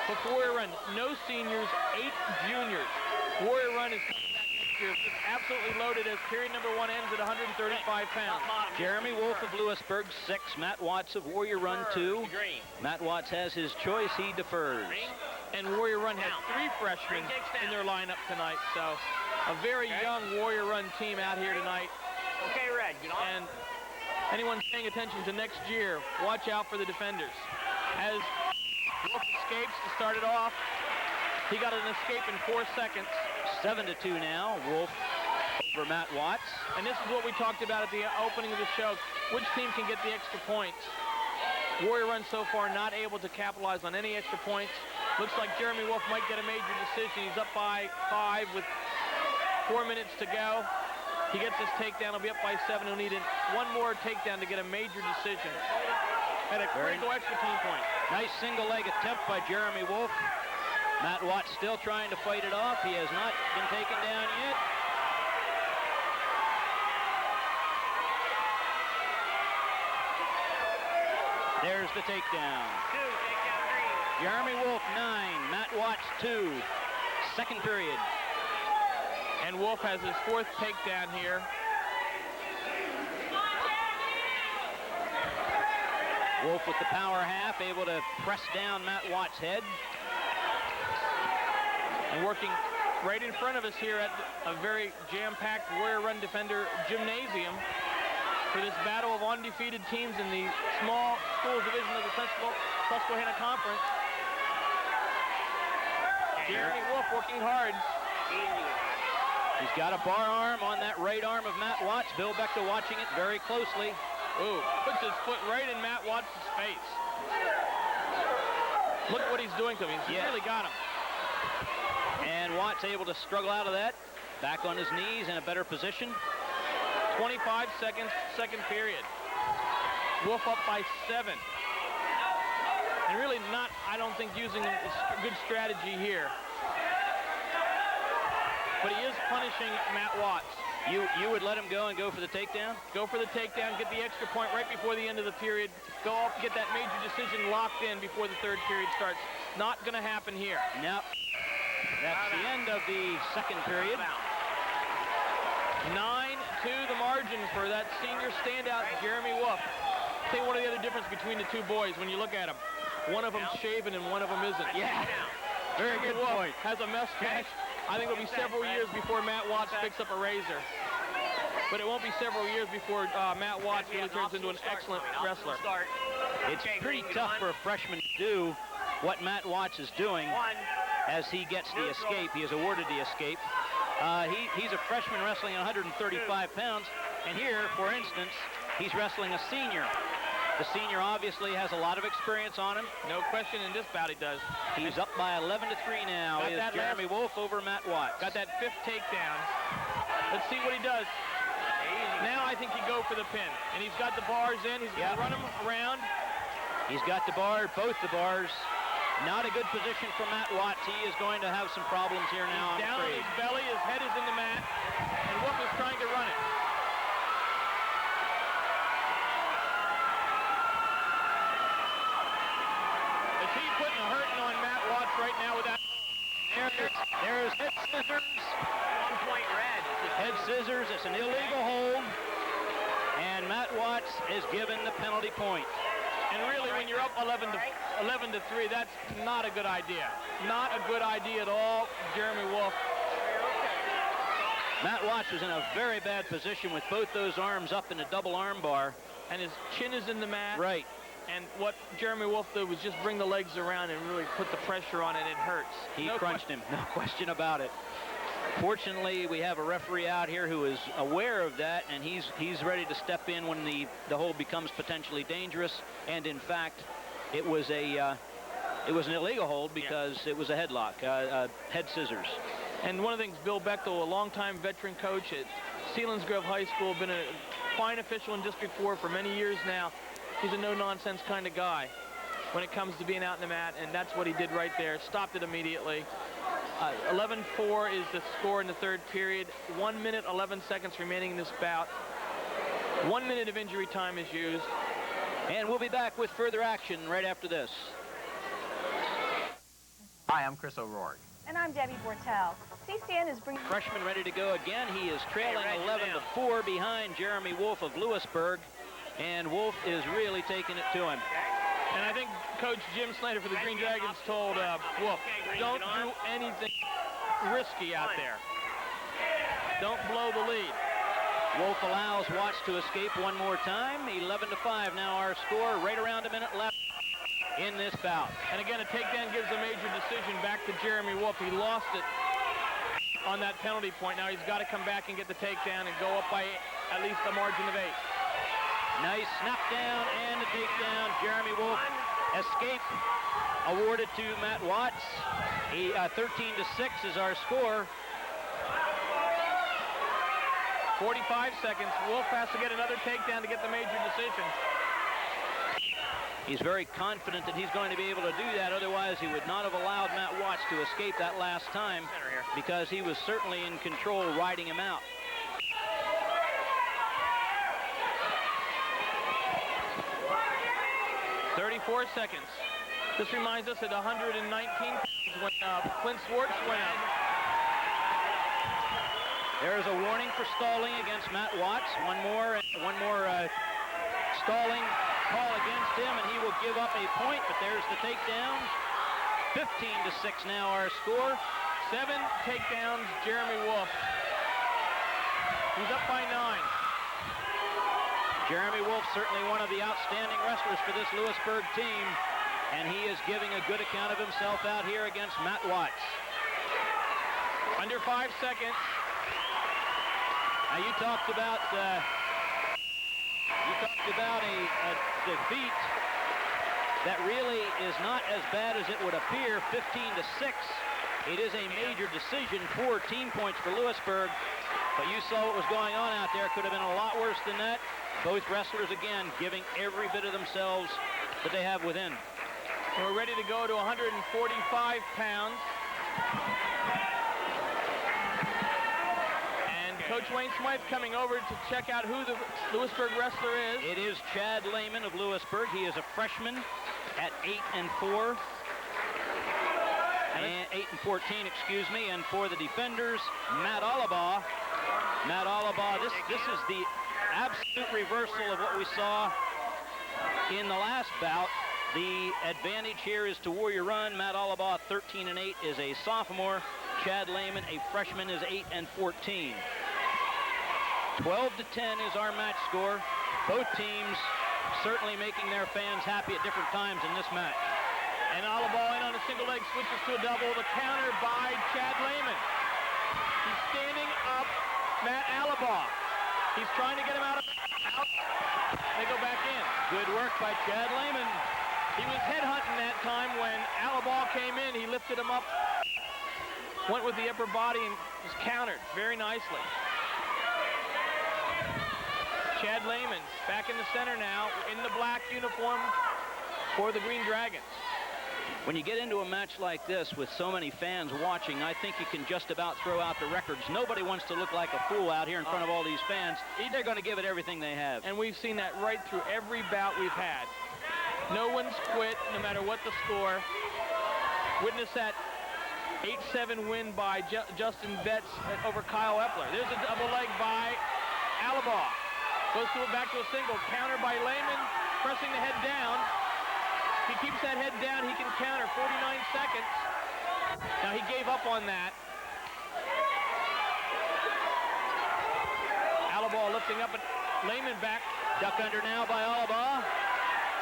Speaker 2: But for Warrior Run, no seniors, 8 juniors. Warrior Run is it's absolutely loaded as period number 1 ends at 135 pounds.
Speaker 1: Jeremy Wolf of Lewisburg, 6. Matt Watts of Warrior Run, 2. Matt Watts has his choice. He defers.
Speaker 2: And Warrior Run has 3 freshmen in their lineup tonight. So a very young Warrior Run team out here tonight.
Speaker 3: Okay, Red, get on.
Speaker 2: And anyone paying attention to next year, watch out for the defenders. As Wolf escapes to start it off, he got an escape in 4 seconds.
Speaker 1: 7-2 now. Wolf over Matt Watts.
Speaker 2: And this is what we talked about at the opening of the show. Which team can get the extra points? Warrior Run so far not able to capitalize on any extra points. Looks like Jeremy Wolf might get a major decision. He's up by 5 with 4 minutes to go. He gets his takedown. He'll be up by 7. He'll need one more takedown to get a major decision. And a critical extra team point.
Speaker 1: Nice single leg attempt by Jeremy Wolf. Matt Watts still trying to fight it off. He has not been taken down yet. There's the takedown.
Speaker 3: 2, takedown Green.
Speaker 1: Jeremy Wolf 9, Matt Watts 2. Second period.
Speaker 2: And Wolf has his 4th takedown here.
Speaker 1: Wolf with the power half, able to press down Matt Watts' head.
Speaker 2: And working right in front of us here at a very jam-packed Warrior Run Defender gymnasium for this battle of undefeated teams in the small school division of the Susquehanna Conference. Jeremy Wolf working hard.
Speaker 1: He's got a bar arm on that right arm of Matt Watts. Bill Bechtel watching it very closely.
Speaker 2: Ooh, puts his foot right in Matt Watts' face. Look what he's doing to him. He's really got him.
Speaker 1: And Watts able to struggle out of that. Back on his knees in a better position.
Speaker 2: 25 seconds, second period. Wolf up by 7. And really not, I don't think, using a good strategy here. But he is punishing Matt Watts.
Speaker 1: You would let him go and go for the takedown?
Speaker 2: Go for the takedown, get the extra point right before the end of the period. Go up, get that major decision locked in before the third period starts. Not going to happen here.
Speaker 1: Nope. That's the end of the second period.
Speaker 2: 9-2 the margin for that senior standout, Jeremy Wolf. I'll tell you one of the other difference between the two boys when you look at them. One of them's shaven and one of them isn't.
Speaker 1: Yeah. Very good point.
Speaker 2: Has a mustache. I think it'll be several years before Matt Watts picks up a razor. But it won't be several years before Matt Watts really turns into an excellent wrestler.
Speaker 1: It's pretty tough for a freshman to do what Matt Watts is doing as he gets the escape. He is awarded the escape. He's a freshman wrestling 135 pounds. And here, for instance, he's wrestling a senior. The senior obviously has a lot of experience on him.
Speaker 2: No question in this bout he does.
Speaker 1: He's up by 11-3 now. Is Jeremy Wolf over Matt Watts.
Speaker 2: Got that 5th takedown. Let's see what he does. Now I think he go for the pin. And he's got the bars in. He's going to run him around.
Speaker 1: He's got the bar, both the bars. Not a good position for Matt Watts. He is going to have some problems here now, I'm
Speaker 2: down
Speaker 1: afraid.
Speaker 2: On his belly, his head is in the mat, and Wolf is trying to run it. Is he putting a hurting on Matt Watts right now with that?
Speaker 1: There's head scissors.
Speaker 3: 1 point red.
Speaker 1: Head scissors. It's an illegal hold. And Matt Watts is given the penalty point.
Speaker 2: And really, when you're up 11-3, that's not a good idea. Not a good idea at all, Jeremy Wolf.
Speaker 1: Matt Watts was in a very bad position with both those arms up in a double arm bar.
Speaker 2: And his chin is in the mat.
Speaker 1: Right.
Speaker 2: And what Jeremy Wolf did was just bring the legs around and really put the pressure on it. It hurts.
Speaker 1: He crunched him, no question about it. Fortunately, we have a referee out here who is aware of that, and he's ready to step in when the hold becomes potentially dangerous. And in fact, it was an illegal hold because it was a headlock, head scissors.
Speaker 2: And one of the things, Bill Bechtel, a longtime veteran coach at Selinsgrove High School, been a fine official in District 4 for many years now. He's a no-nonsense kind of guy when it comes to being out in the mat, and that's what he did right there. Stopped it immediately. 11-4 is the score in the third period. 1 minute, 11 seconds remaining in this bout. 1 minute of injury time is used.
Speaker 1: And we'll be back with further action right after this.
Speaker 5: Hi, I'm Chris O'Rourke.
Speaker 6: And I'm Debbie Bortel. CCN is bringing...
Speaker 1: Freshman ready to go again. He is trailing 11-4 behind Jeremy Wolf of Lewisburg. And Wolf is really taking it to him.
Speaker 2: And I think Coach Jim Snyder for the Green Dragons told Wolf, don't do anything risky out there. Don't blow the lead.
Speaker 1: Wolf allows Watts to escape one more time. 11-5 now our score. Right around a minute left in this bout.
Speaker 2: And again, a takedown gives a major decision back to Jeremy Wolf. He lost it on that penalty point. Now he's got to come back and get the takedown and go up by at least a margin of 8.
Speaker 1: Nice snap down and a takedown. Jeremy Wolf escape awarded to Matt Watts. 13-6 is our score.
Speaker 2: 45 seconds. Wolf has to get another takedown to get the major decision.
Speaker 1: He's very confident that he's going to be able to do that. Otherwise, he would not have allowed Matt Watts to escape that last time, because he was certainly in control, riding him out.
Speaker 2: "34 seconds. This reminds us at 119 when Clint Swartz went out.
Speaker 1: There is a warning for stalling against Matt Watts. One more stalling call against him, and he will give up a point, but there's the takedown. 15-6 now our score.
Speaker 2: 7 takedowns, Jeremy Wolf. He's up by 9.
Speaker 1: Jeremy Wolf, certainly one of the outstanding wrestlers for this Lewisburg team, and he is giving a good account of himself out here against Matt Watts.
Speaker 2: Under 5 seconds.
Speaker 1: Now you talked about a defeat that really is not as bad as it would appear. 15-6. It is a major decision, 4 team points for Lewisburg, but you saw what was going on out there. Could have been a lot worse than that. Both wrestlers, again, giving every bit of themselves that they have within.
Speaker 2: We're ready to go to 145 pounds. And Coach Wayne Smythe coming over to check out who the Lewisburg wrestler is.
Speaker 1: It is Chad Lehman of Lewisburg. He is a freshman at 8-4. And 8-14, excuse me. And for the defenders, Matt Alaba. Matt Alaba, this is the absolute reversal of what we saw in the last bout. The advantage here is to Warrior Run. Matt Alaba, 13-8, is a sophomore. Chad Lehman, a freshman, is 8-14. 12-10 is our match score. Both teams certainly making their fans happy at different times in this match.
Speaker 2: And Alaba in on a single leg, switches to a double. The counter by Chad Lehman. He's standing up Matt Alaba. He's trying to get him out. They go back in.
Speaker 1: Good work by Chad Lehman.
Speaker 2: He was headhunting that time when Alaba came in. He lifted him up, went with the upper body, and was countered very nicely. Chad Lehman back in the center now in the black uniform for the Green Dragons.
Speaker 1: When you get into a match like this with so many fans watching, I think you can just about throw out the records. Nobody wants to look like a fool out here in front of all these fans. They're going to give it everything they have.
Speaker 2: And we've seen that right through every bout we've had. No one's quit, no matter what the score. Witness that 8-7 win by Justin Betts over Kyle Epler. There's a double leg by Alaba. Goes to it back to a single. Counter by Lehman, pressing the head down. If he keeps that head down, he can counter. 49 seconds. Now he gave up on that. Alaba lifting up and Lehman back.
Speaker 1: Duck under now by Alaba.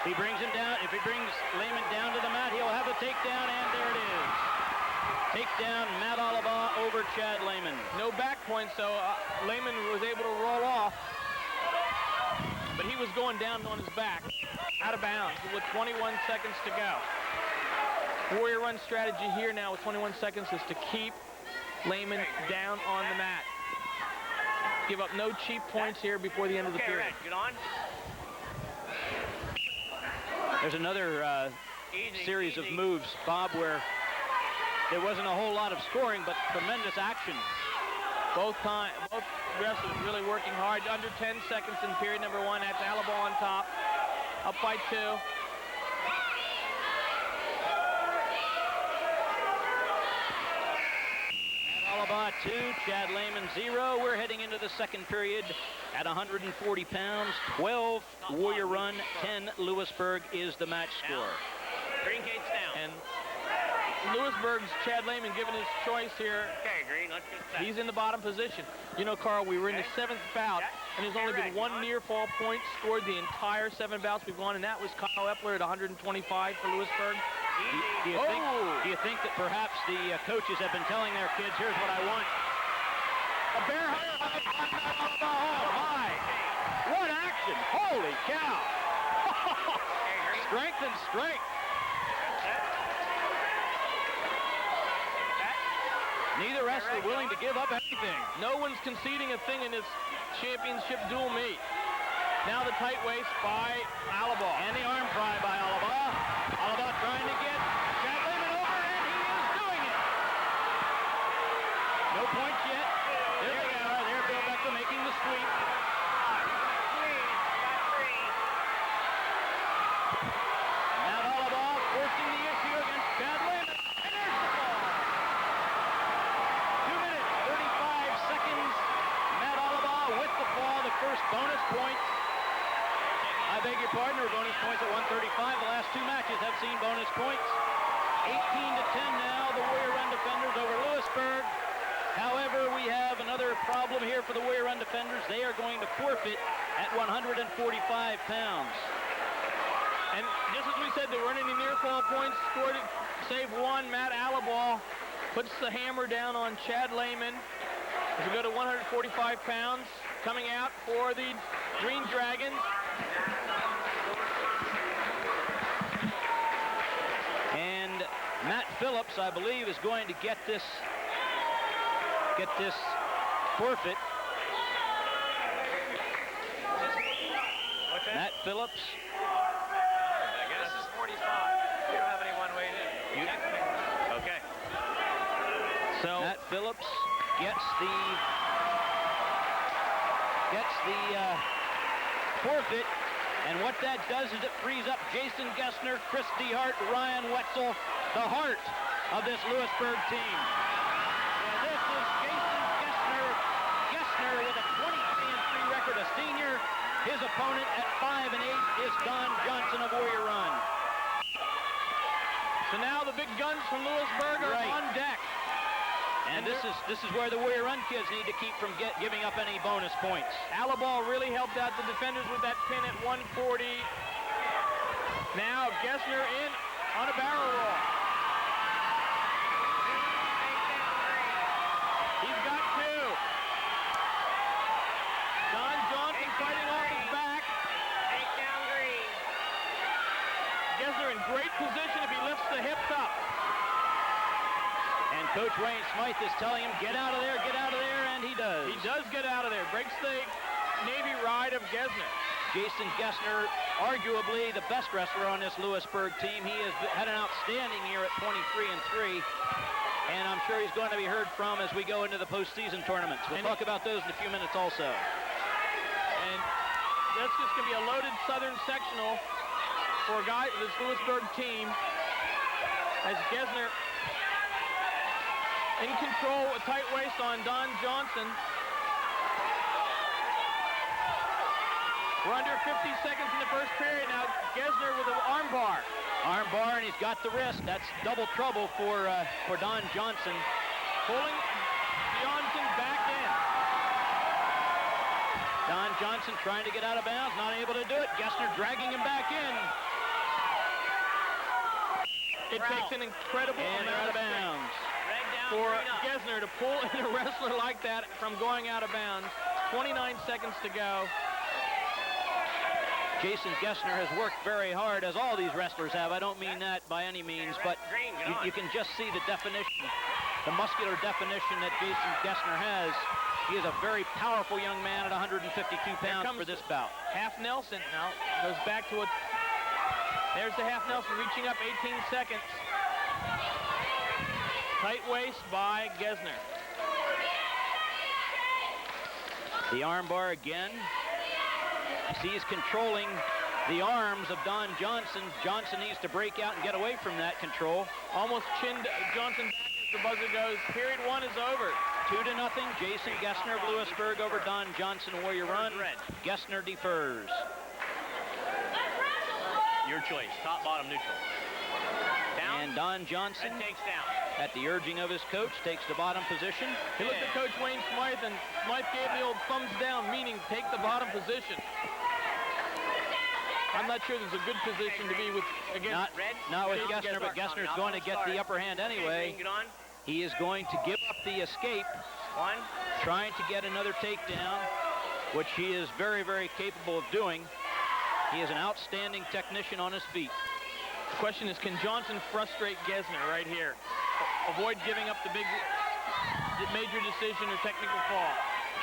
Speaker 1: He brings him down. If he brings Lehman down to the mat, he'll have a takedown, and there it is. Takedown, Matt Alaba over Chad Lehman.
Speaker 2: No back point, so Lehman was able to roll off. But he was going down on his back, out of bounds, with 21 seconds to go. Warrior Run strategy here now with 21 seconds is to keep Lehman down on the mat. Give up no cheap points here before the end of the period.
Speaker 3: Get on.
Speaker 1: There's another series of moves, Bob, where there wasn't a whole lot of scoring, but tremendous action.
Speaker 2: Both wrestlers really working hard. Under 10 seconds in period number 1. That's Alaba on top. Up by 2.
Speaker 1: Alaba 2, Chad Lehman 0. We're heading into the second period at 140 pounds. 12 Warrior Run, 10 Lewisburg is the match score.
Speaker 3: Green gates down.
Speaker 2: And Lewisburg's Chad Lehman given his choice here.
Speaker 3: Okay, Green, let's get set.
Speaker 2: He's in the bottom position. You know, Carl, we were in the 7th bout, and there's only been one near fall point scored the entire 7 bouts we've gone, and that was Kyle Epler at 125 for Lewisburg.
Speaker 1: Do you think that perhaps the coaches have been telling their kids, here's what I want? A bear hug. Oh, my. What action. Holy cow. Strength and strength. Neither wrestler willing to give up anything.
Speaker 2: No one's conceding a thing in this championship dual meet. Now the tight waist by Alaba.
Speaker 1: And the arm pry by Alaba. Alaba trying to get Chad Lehman over, and he is doing it. No points yet. There they are. There Bill Becker making the sweep. Matt Alaba forcing the issue against Chad Lehman. And there's the ball. 2 minutes, 35 seconds. Matt Alaba with the ball, the first bonus points. I beg your pardon, there were bonus points at 135. The last two matches have seen bonus points. 18-10 now, the Warrior Run defenders over Lewisburg. However, we have another problem here for the Warrior Run defenders. They are going to forfeit at 145 pounds.
Speaker 2: And just as we said, there weren't any near fall points. Scored it, save one. Matt Alaba puts the hammer down on Chad Lehman. As we go to 145 pounds, coming out for the Green Dragons.
Speaker 1: And Matt Phillips, I believe, is going to get this forfeit. Matt Phillips.
Speaker 5: I guess this is 45. You don't have anyone weighed in.
Speaker 3: Okay.
Speaker 1: So Matt Phillips gets the forfeit, and what that does is it frees up Jason Gessner, Chris DeHart, Ryan Wetzel, the heart of this Lewisburg team. And this is Jason Gessner with a 23-3 record, a senior. His opponent at 5-8 is Don Johnson of Warrior Run.
Speaker 2: So now the big guns from Lewisburg are on deck.
Speaker 1: And this is where the Warrior Run kids need to keep from giving up any bonus points.
Speaker 2: Alaba really helped out the defenders with that pin at 140. Now Gessner in on a barrel roll. He's got two. Don Johnson fighting off his back.
Speaker 3: Take down Green.
Speaker 2: Gessner in great position if he lifts the hips up.
Speaker 1: And Coach Wayne Smythe is telling him, get out of there, and he does.
Speaker 2: He does get out of there. Breaks the Navy ride of Gessner.
Speaker 1: Jason Gessner, arguably the best wrestler on this Lewisburg team. He has had an outstanding year at 23-3, and I'm sure he's going to be heard from as we go into the postseason tournaments. We'll talk about those in a few minutes also.
Speaker 2: And that's just going to be a loaded Southern sectional for this Lewisburg team as Gessner in control, a tight waist on Don Johnson. We're under 50 seconds in the first period now. Gessner with an arm bar.
Speaker 1: Arm bar, and he's got the wrist. That's double trouble for Don Johnson.
Speaker 2: Pulling Johnson back in.
Speaker 1: Don Johnson trying to get out of bounds, not able to do it. Gessner dragging him back in.
Speaker 2: It takes an incredible amount of bounds for Gessner to pull in a wrestler like that from going out of bounds. 29 seconds to go.
Speaker 1: Jason Gessner has worked very hard, as all these wrestlers have. I don't mean that by any means, but you can just see the definition, the muscular definition that Jason Gessner has. He is a very powerful young man at 152 pounds for this bout.
Speaker 2: Half Nelson now goes back to it. There's the half Nelson reaching up 18 seconds. Tight waist by Gessner.
Speaker 1: The arm bar again. He's controlling the arms of Don Johnson. Johnson needs to break out and get away from that control.
Speaker 2: Almost chinned Johnson back as the buzzer goes. Period one is over.
Speaker 1: 2-0. Jason Gessner of Lewisburg over Don Johnson, Warrior Run. Gessner defers.
Speaker 3: Your choice, top, bottom, neutral. Down.
Speaker 1: And Don Johnson,
Speaker 3: Red takes down.
Speaker 1: at the urging of his coach, takes the bottom position.
Speaker 2: He looked at Coach Wayne Smythe, and Smythe gave the old thumbs down, meaning take the bottom position. I'm not sure there's a good position to be with against
Speaker 1: Not with Gessner, but Gessner's going to get the upper hand anyway. He is going to give up the escape, trying to get another takedown, which he is very, very capable of doing. He is an outstanding technician on his feet.
Speaker 2: The question is, can Johnson frustrate Gesner right here? Avoid giving up the big major decision or technical fall.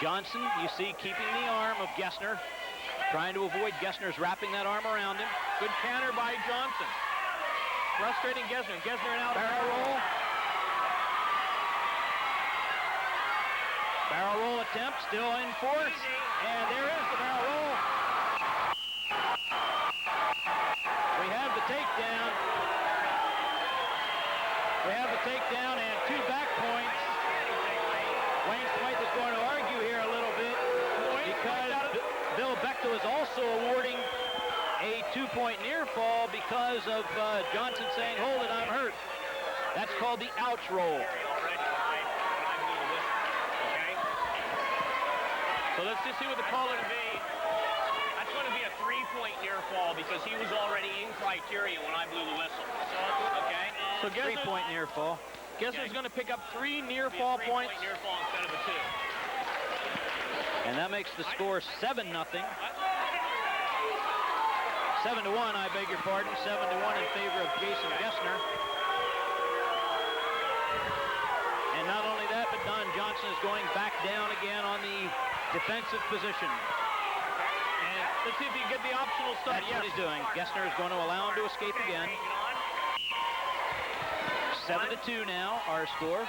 Speaker 1: Johnson, you see, keeping the arm of Gesner, trying to avoid Gesner's wrapping that arm around him.
Speaker 2: Good counter by Johnson. Frustrating Gesner. Gesner an out.
Speaker 1: Barrel roll. Barrel roll attempt, still in force. And there is the barrel roll. We have the takedown. We have the takedown and 2 back points. Wayne Smythe is going to argue here a little bit because Bill Bechtel is also awarding a 2-point near fall because of Johnson saying, hold it, I'm hurt. That's called the ouch roll.
Speaker 2: So let's just see what the call is.
Speaker 3: That's going to be a 3-point near fall because he was already in criteria when I blew the whistle. Okay?
Speaker 2: So
Speaker 1: 3-point near fall.
Speaker 2: Gesner's going to pick up 3 near fall points.
Speaker 3: Near fall instead of a 2.
Speaker 1: And that makes the score 7-0. 7-1, I beg your pardon. 7-1 in favor of Jason Gesner. And not only that, but Don Johnson is going back down again on the defensive position.
Speaker 2: And let's see if he can get the optional start.
Speaker 1: That's what he's doing. Gesner is going to allow him to escape again. 7-2 now, our score.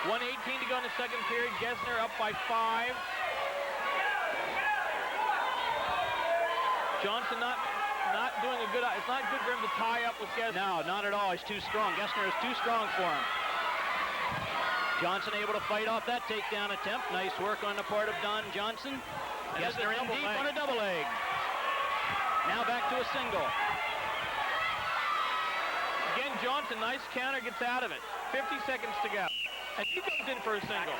Speaker 2: 1:18 to go in the second period. Gesner up by 5. Johnson not doing a good. It's not good for him to tie up with Gesner.
Speaker 1: No, not at all. He's too strong. Gesner is too strong for him. Johnson able to fight off that takedown attempt. Nice work on the part of Don Johnson. Gesner in deep on a double leg. Now back to a single.
Speaker 2: Again, Johnson, nice counter, gets out of it. 50 seconds to go. And he goes in for a single.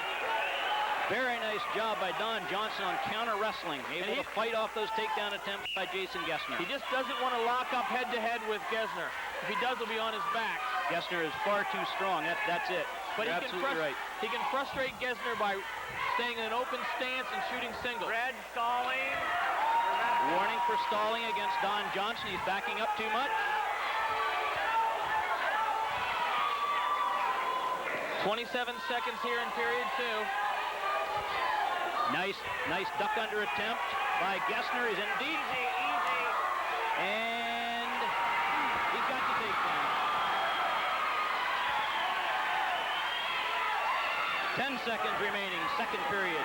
Speaker 1: Very nice job by Don Johnson on counter wrestling. Able to fight off those takedown attempts by Jason Gesner.
Speaker 2: He just doesn't want to lock up head-to-head with Gesner. If he does, he'll be on his back.
Speaker 1: Gesner is far too strong. That's it.
Speaker 2: But
Speaker 1: You're absolutely right.
Speaker 2: He can frustrate Gesner by staying in an open stance and shooting singles.
Speaker 3: Red stalling.
Speaker 1: Warning for stalling against Don Johnson. He's backing up too much.
Speaker 2: 27 seconds here in period 2.
Speaker 1: Nice duck under attempt by Gesner. He's in deep.
Speaker 3: Easy.
Speaker 1: And he's got the takedown. 10 seconds remaining, second period.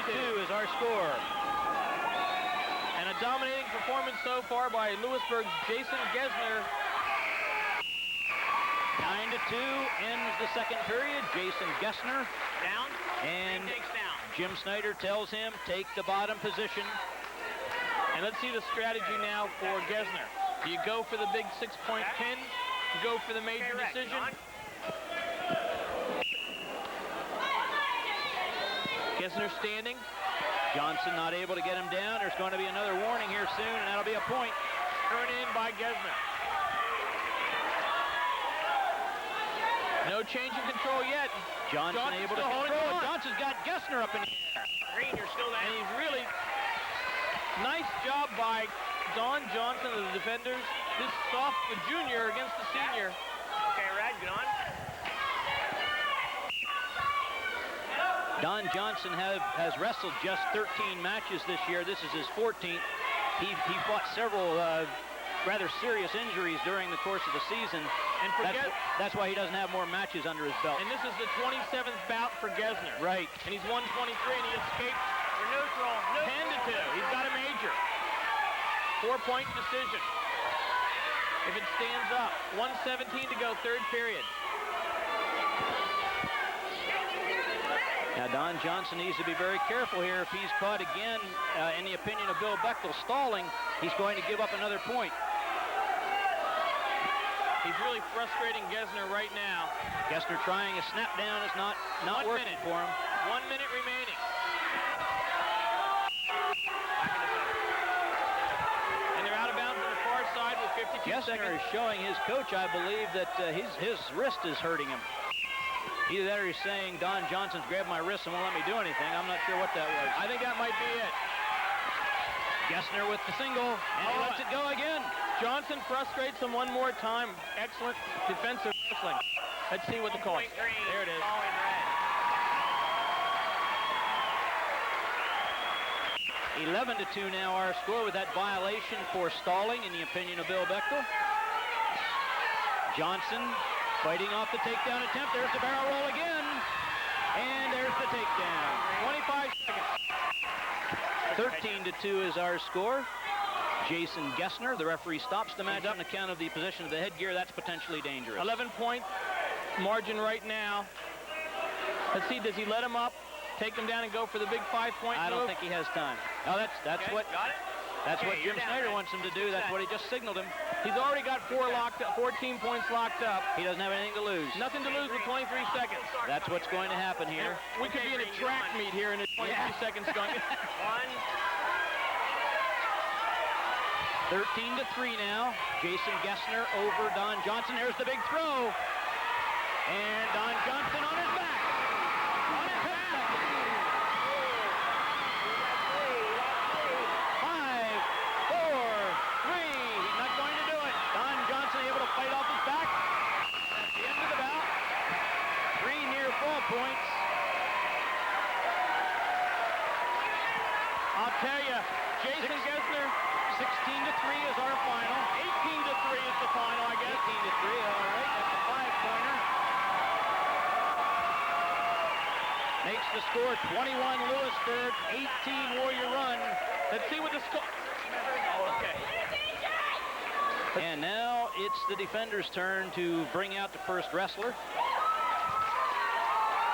Speaker 1: 9-2 is our score.
Speaker 2: And a dominating performance so far by Lewisburg's Jason Gesner.
Speaker 1: 9-2 ends the second period. Jason Gesner
Speaker 3: Down.
Speaker 1: and
Speaker 3: Takes down.
Speaker 1: Jim Snyder tells him take the bottom position.
Speaker 2: And let's see the strategy now for Gesner. Do you go for the big 6-point pin? You go for the major decision? Gesner standing.
Speaker 1: Johnson not able to get him down. There's going to be another warning here soon, and that'll be a point.
Speaker 2: Turned in by Gesner. No change in control yet.
Speaker 1: Johnson able to control it. Johnson's got Gesner up in the air.
Speaker 3: Green, you're still there.
Speaker 2: And he's really nice job by Don Johnson of the defenders. This soft the junior against the senior.
Speaker 3: Okay, Red, get on.
Speaker 1: Don Johnson has wrestled just 13 matches this year. This is his 14th. He fought several rather serious injuries during the course of the season.
Speaker 2: And
Speaker 1: that's why he doesn't have more matches under his belt.
Speaker 2: And this is the 27th bout for Gesner.
Speaker 1: Right.
Speaker 2: And he's 123 and he escaped
Speaker 3: For neutral.
Speaker 2: 10-2. He's got a major. 4-point decision. If it stands up. 1:17 to go, third period.
Speaker 1: Now, Don Johnson needs to be very careful here. If he's caught again, in the opinion of Bill Bechtel, stalling, he's going to give up another point.
Speaker 2: He's really frustrating Gesner right now.
Speaker 1: Gesner trying a snap down is not working for him.
Speaker 2: 1 minute remaining. And they're out of bounds on the far side with 52
Speaker 1: Gesner
Speaker 2: seconds.
Speaker 1: is showing his coach, I believe, that his wrist is hurting him. Either that or he's saying, Don Johnson's grabbed my wrist and won't let me do anything. I'm not sure what that was.
Speaker 2: I think that might be it.
Speaker 1: Gessner with the single, and he lets it go again.
Speaker 2: Johnson frustrates him one more time. Excellent defensive wrestling. Let's see what the call is. There it is.
Speaker 1: 11-2 now our score with that violation for stalling in the opinion of Bill Bechtel. Johnson fighting off the takedown attempt. There's the barrel roll again. And there's the takedown. 25 seconds. 13-2 is our score. Jason Gessner, the referee, stops the match on account of the position of the headgear. That's potentially dangerous.
Speaker 2: 11-point margin right now. Let's see, does he let him up? Take him down and go for the big 5-point
Speaker 1: I don't think he has time. No, that's
Speaker 3: Okay,
Speaker 1: what
Speaker 3: got it?
Speaker 1: that's
Speaker 3: Okay,
Speaker 1: what Jim
Speaker 3: you're down,
Speaker 1: Snyder
Speaker 3: Red.
Speaker 1: wants him to do. That's what he just signaled him.
Speaker 2: He's already got 14 points locked up.
Speaker 1: He doesn't have anything to lose.
Speaker 2: Nothing to lose with 23 seconds.
Speaker 1: That's what's going to happen here.
Speaker 2: We could be in a track meet here in the 23 seconds going.
Speaker 1: 13-3 now. Jason Gessner over Don Johnson. There's the big throw. And Don Johnson on his back. On his back. 5, 4, 3. He's not going to do it. Don Johnson able to fight off his back. At the end of the bout. 3 near fall points.
Speaker 2: I'll tell you, Jason Gessner,
Speaker 1: 16-3 is our final.
Speaker 2: 18-3 is the final, I guess.
Speaker 1: 18-3, all right. That's a 5-pointer. Makes the score 21 Lewisburg, 18 Warrior Run.
Speaker 2: Let's see what the score...
Speaker 3: Okay.
Speaker 1: And now it's the defender's turn to bring out the first wrestler.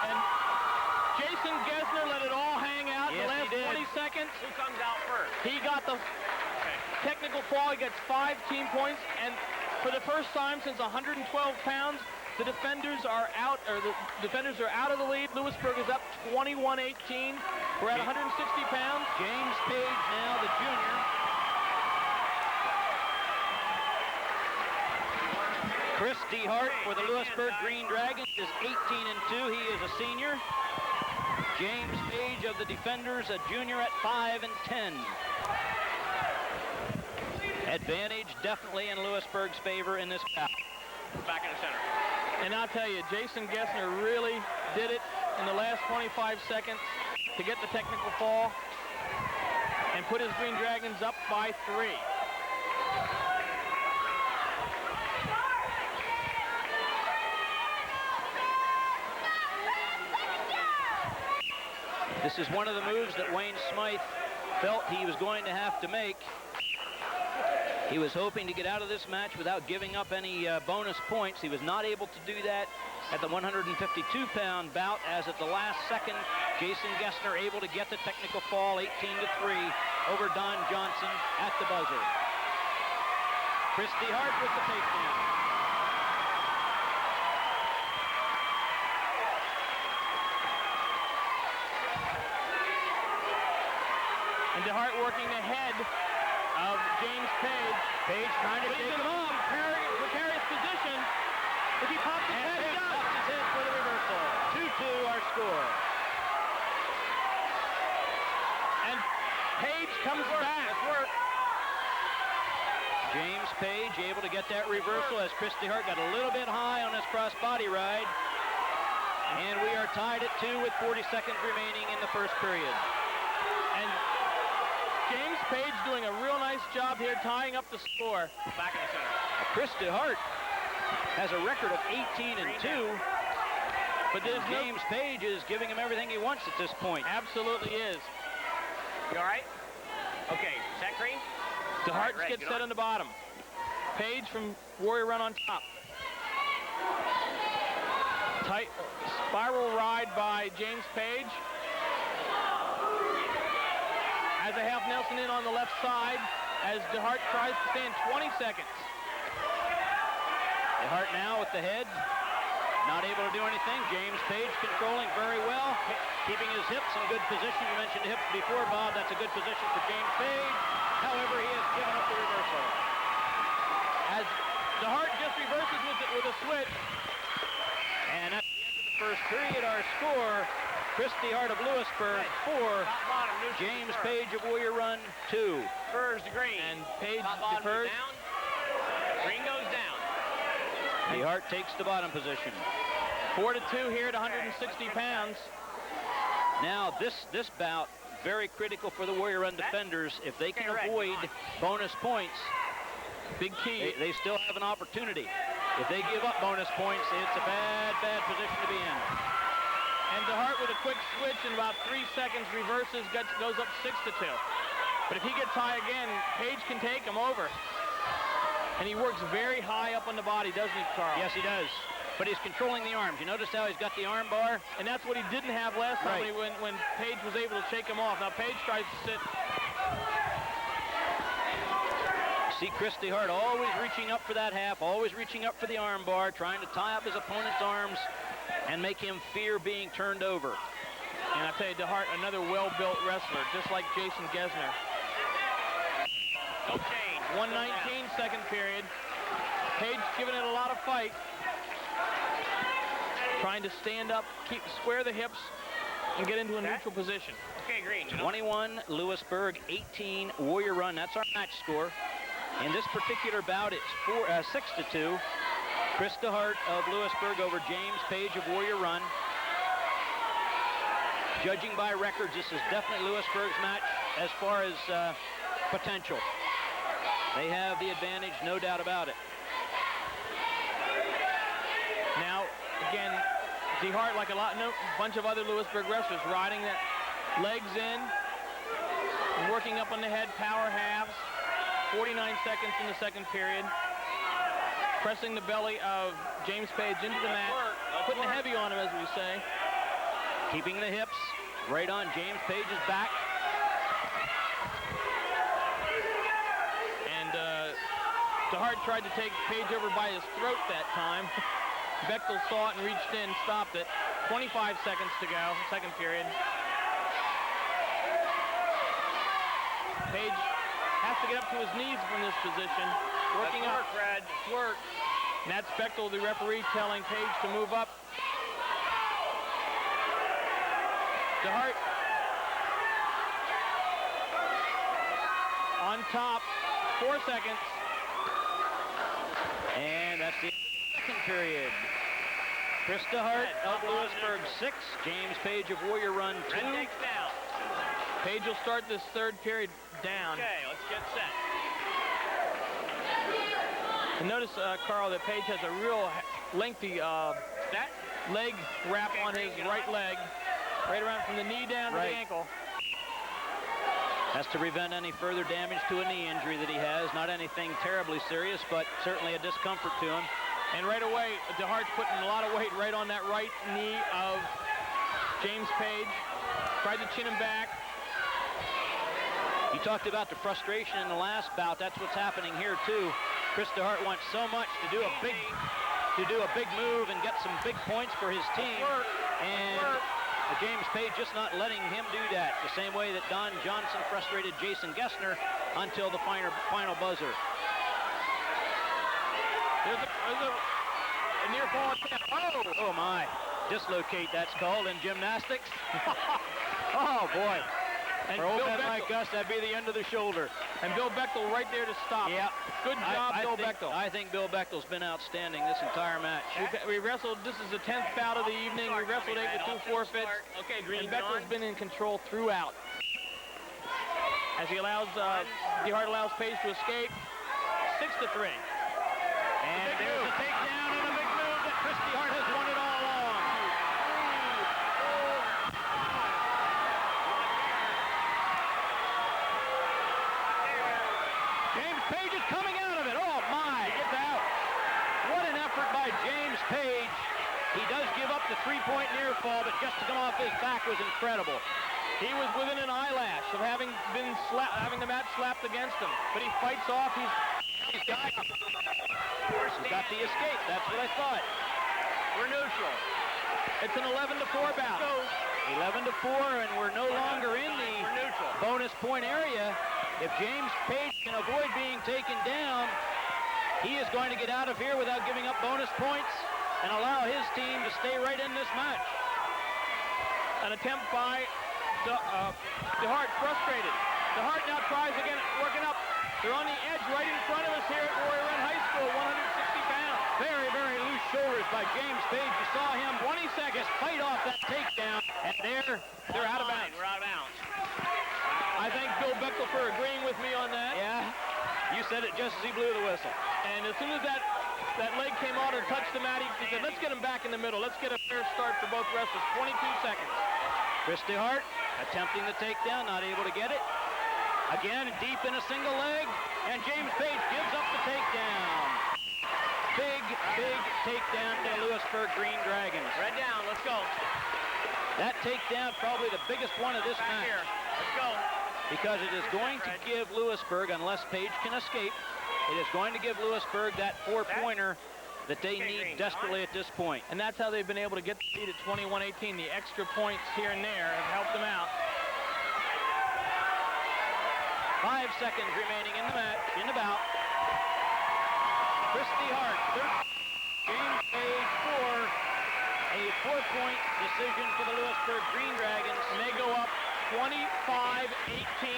Speaker 2: And Jason Gessner let it all hang out in
Speaker 1: Yes,
Speaker 2: the last
Speaker 1: he did.
Speaker 2: 20 seconds.
Speaker 3: Who comes out first?
Speaker 2: He got the technical fall. He gets 5 team points. And for the first time since 112 pounds, the defenders are out, or the defenders are out of the lead. Lewisburg is up 21-18. We're at 160 pounds.
Speaker 1: James Page now, the junior. Chris DeHart for the Lewisburg Green Dragons is 18-2. He is a senior. James Page of the defenders, a junior at 5-10. Advantage definitely in Lewisburg's favor in this bout.
Speaker 3: Back in the center.
Speaker 2: And I'll tell you, Jason Gessner really did it in the last 25 seconds to get the technical fall and put his Green Dragons up by 3.
Speaker 1: This is one of the moves that Wayne Smythe felt he was going to have to make. He was hoping to get out of this match without giving up any bonus points. He was not able to do that at the 152-pound bout, as at the last second, Jason Gessner able to get the technical fall, 18-3 over Don Johnson at the buzzer. Chris DeHart with the takedown.
Speaker 2: And DeHart working ahead of James Page.
Speaker 1: Page trying to
Speaker 2: Leaves
Speaker 1: take
Speaker 2: him off. Precarious position. If he pops his head, he
Speaker 1: Page
Speaker 2: does.
Speaker 1: pops his head for the reversal. 2-2 our score.
Speaker 2: And Page comes back.
Speaker 1: James Page able to get that reversal as Chris DeHart got a little bit high on his cross-body ride. And we are tied at 2 with 40 seconds remaining in the first period.
Speaker 2: And James Page doing a real nice job here tying up the score.
Speaker 3: Back in the center.
Speaker 1: Chris DeHart has a record of 18-2, but this James Page is giving him everything he wants at this point.
Speaker 2: Absolutely is.
Speaker 3: You all right? Okay, set green?
Speaker 2: DeHart
Speaker 3: Red,
Speaker 2: gets
Speaker 3: get
Speaker 2: set
Speaker 3: on.
Speaker 2: on the bottom. Page from Warrior Run on top. Tight spiral ride by James Page. As a half Nelson in on the left side as DeHart tries to stay in 20 seconds.
Speaker 1: DeHart now with the head, not able to do anything. James Page controlling very well, keeping his hips in good position. You mentioned hips before, Bob. That's a good position for James Page. However, he has given up the reversal.
Speaker 2: As DeHart just reverses with a switch.
Speaker 1: And at the end of the first period, our score Christy Hart of Lewisburg, 4.
Speaker 3: Top bottom, neutral
Speaker 1: James
Speaker 3: to
Speaker 1: Page of Warrior Run, 2.
Speaker 3: Spurs to Green.
Speaker 2: And Page
Speaker 3: Top bottom
Speaker 2: defers.
Speaker 3: down. Green goes down.
Speaker 1: DeHart takes the bottom position.
Speaker 2: 4-2 here at 160 pounds.
Speaker 1: Now this bout, very critical for the Warrior Run defenders. If they can avoid bonus points,
Speaker 2: Big key.
Speaker 1: they still have an opportunity. If they give up bonus points, it's a bad position to be in.
Speaker 2: And DeHart with a quick switch in about 3 seconds reverses, goes up 6-2. But if he gets high again, Page can take him over. And he works very high up on the body, doesn't he, Carl?
Speaker 1: Yes, he does. But he's controlling the arms. You notice how he's got the arm bar?
Speaker 2: And that's what he didn't have last time when Page was able to shake him off. Now Page tries to sit.
Speaker 1: See Christy Hart always reaching up for that half, always reaching up for the arm bar, trying to tie up his opponent's arms and make him fear being turned over.
Speaker 2: And I tell you, DeHart, another well-built wrestler, just like Jason Gesner.
Speaker 3: No change.
Speaker 2: 119 second period. Page giving it a lot of fight. Trying to stand up, square the hips, and get into a neutral position.
Speaker 3: Okay, Green.
Speaker 1: 21, Lewisburg, 18, Warrior Run. That's our match score. In this particular bout, it's 6-2. Christy Hart of Lewisburg over James Page of Warrior Run. Judging by records, this is definitely Lewisburg's match as far as potential. They have the advantage, no doubt about it.
Speaker 2: Now, again, DeHart, like a bunch of other Lewisburg wrestlers, riding that legs in, and working up on the head, power halves. 49 seconds in the second period. Pressing the belly of James Page into the mat, putting the heavy on him, as we say.
Speaker 1: Keeping the hips right on James Page's back.
Speaker 2: And DeHart tried to take Page over by his throat that time. Bechtel saw it and reached in, stopped it. 25 seconds to go, second period. Page has to get up to his knees from this position. Working up.
Speaker 3: Fred.
Speaker 2: Work. And that's Bechtel, the referee, telling Page to move up. DeHart on top, 4 seconds.
Speaker 1: And that's the second period. Christy Hart of Lewisburg, 6. James Page of Warrior Run, 2.
Speaker 3: Red takes down.
Speaker 2: Page will start this third period down.
Speaker 3: Okay, let's get set.
Speaker 2: And notice, Carl, that Page has a real lengthy leg wrap on his right leg, right around from the knee down to the ankle.
Speaker 1: Has to prevent any further damage to a knee injury that he has. Not anything terribly serious, but certainly a discomfort to him.
Speaker 2: And right away, DeHart's putting a lot of weight right on that right knee of James Page. Tried to chin him back.
Speaker 1: You talked about the frustration in the last bout. That's what's happening here too. Christy Hart wants so much to do a big move and get some big points for his team, and James Page just not letting him do that. The same way that Don Johnson frustrated Jason Gesner until the final buzzer.
Speaker 2: There's a near fall attempt.
Speaker 1: Oh my! Dislocate, that's called in gymnastics. Oh boy!
Speaker 2: And
Speaker 1: For old
Speaker 2: Bill
Speaker 1: men
Speaker 2: Bechtel,
Speaker 1: like us, that'd be the end of the shoulder.
Speaker 2: and Bill Bechtel right there to stop.
Speaker 1: Yeah.
Speaker 2: Good job, Bill Bechtel.
Speaker 1: I think Bill Bechtel's been outstanding this entire match.
Speaker 2: We wrestled, this is the 10th bout of the evening. We wrestled 8 with 2 forfeits.
Speaker 3: Okay, Green.
Speaker 2: And Bechtel's been in control throughout. As he allows, DeHart allows Page to escape. 6-3.
Speaker 1: And there's a takedown and a big move that Christy Hart has won it all along. James Page is coming out of it. Oh my! He gets out. What an effort by James Page. He does give up the 3-point near fall, but just to come off his back was incredible.
Speaker 2: He was within an eyelash of having the mat slapped against him, but he fights off.
Speaker 1: He's got the escape. That's what I thought.
Speaker 3: We're neutral.
Speaker 2: It's an 11-4 bout.
Speaker 1: 11-4, and we're no longer in the bonus point area. If James Page can avoid being taken down, he is going to get out of here without giving up bonus points and allow his team to stay right in this match.
Speaker 2: An attempt by DeHart, frustrated. DeHart now tries again, working up. They're on the edge right in front of us here at Warrior Run High School, 160 pounds.
Speaker 1: Very, very loose shoulders by James Page. You saw him 20 seconds fight off that takedown, and they're out of bounds.
Speaker 3: We're out of bounds.
Speaker 2: I thank Bill Bechtel for agreeing with me on that.
Speaker 1: Yeah, you said it just as he blew the whistle.
Speaker 2: And as soon as that leg came out and touched the mat, he said, let's get him back in the middle. Let's get a fair start for both wrestlers. 22 seconds.
Speaker 1: Christy Hart attempting the takedown, not able to get it. Again, deep in a single leg, and James Page gives up the takedown. Big takedown to Lewisburg Green Dragons.
Speaker 3: Red down, let's go.
Speaker 1: That takedown probably the biggest one of this
Speaker 3: Back
Speaker 1: match.
Speaker 3: here, let's go.
Speaker 1: Because it is going to give Lewisburg, unless Page can escape, it is going to give Lewisburg that four-pointer that they need desperately at this point.
Speaker 2: And that's how they've been able to get the lead at 21-18. The extra points here and there have helped them out.
Speaker 1: 5 seconds remaining in the match, in the bout. Christy Hart, James Page for a 4-point decision for the Lewisburg Green Dragons.
Speaker 2: And they go up 25-18.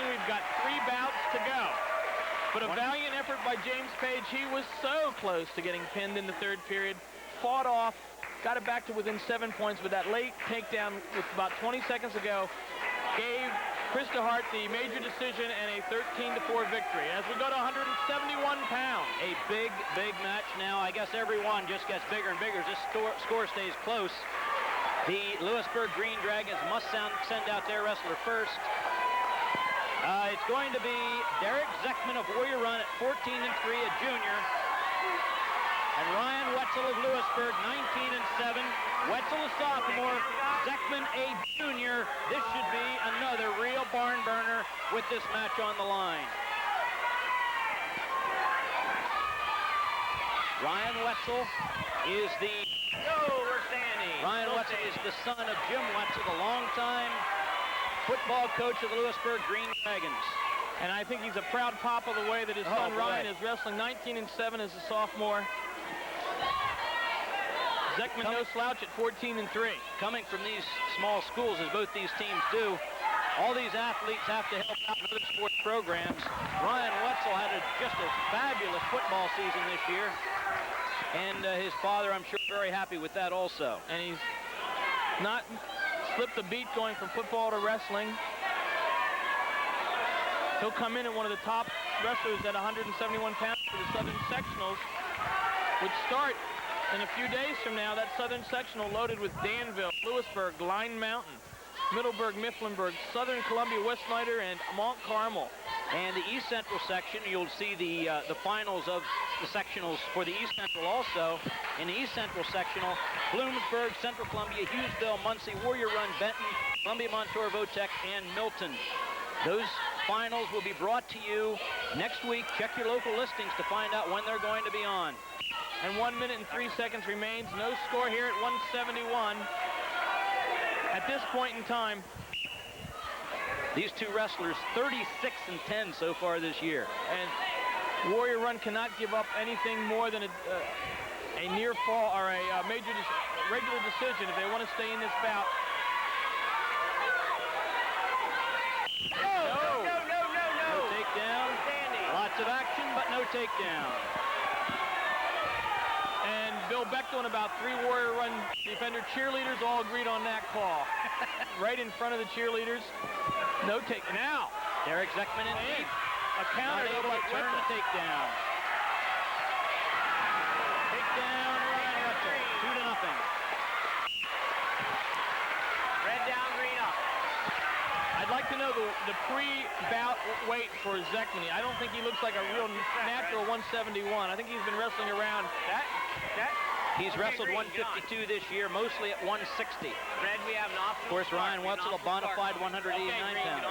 Speaker 2: We've got 3 bouts to go. But a valiant effort by James Page. He was so close to getting pinned in the third period. Fought off, got it back to within 7 points, but that late takedown with about 20 seconds to go gave Christy Hart the major decision and a 13-4 victory. As we go to 171 pounds.
Speaker 1: A big match now. I guess everyone just gets bigger and bigger as this score stays close. The Lewisburg Green Dragons must send out their wrestler first. It's going to be Derek Zeckman of Warrior Run at 14-3, a junior. And Ryan Wetzel of Lewisburg, 19-7. Wetzel a sophomore, Zeckman a junior. This should be another real barn burner with this match on the line. Ryan Wetzel is the...
Speaker 3: we're standing.
Speaker 1: Ryan Wetzel is the son of Jim Wetzel, the longtime football coach of the Lewisburg Green Dragons.
Speaker 2: And I think he's a proud papa the way that his son Ryan is wrestling. 19-7 as a sophomore. Zeckman no slouch at 14-3.
Speaker 1: Coming from these small schools, as both these teams do, all these athletes have to help out in other sports programs. Ryan Wetzel had just a fabulous football season this year. And his father, I'm sure, very happy with that also.
Speaker 2: And he's not slipped a beat going from football to wrestling. He'll come in at one of the top wrestlers at 171 pounds for the Southern Sectionals, which start in a few days from now. That Southern Sectional loaded with Danville, Lewisburg, Line Mountain, Middleburg, Mifflinburg, Southern Columbia, West Snyder, and Mont Carmel.
Speaker 1: And the East Central section, you'll see the finals of the sectionals for the East Central also. In the East Central sectional, Bloomsburg, Central Columbia, Hughesville, Muncie, Warrior Run, Benton, Columbia, Montour, Votech, and Milton. Those finals will be brought to you next week. Check your local listings to find out when they're going to be on.
Speaker 2: And 1 minute and 3 seconds remains. No score here at 171. At this point in time,
Speaker 1: these two wrestlers 36-10 so far this year.
Speaker 2: And Warrior Run cannot give up anything more than a near fall or a regular decision if they want to stay in this bout.
Speaker 1: No takedown. Lots of action, but no takedown.
Speaker 2: And Bill Bechtel and about 3 Warrior Run defender cheerleaders all agreed on that call. Right in front of the cheerleaders. No take. Now,
Speaker 1: Derek Zeckman in deep.
Speaker 2: A counter
Speaker 1: able to turn the takedown. Takedown, Ryan Wetzel, 2-0.
Speaker 3: Red down, green up.
Speaker 2: I'd like to know the pre-bout weight for Zeckman. I don't think he looks like a real natural 171. I think he's been wrestling around that.
Speaker 1: He's wrestled 152 this year, mostly at 160.
Speaker 3: Red, we have an off.
Speaker 1: Of course, Ryan Wetzel, a bona fide 189 pounder.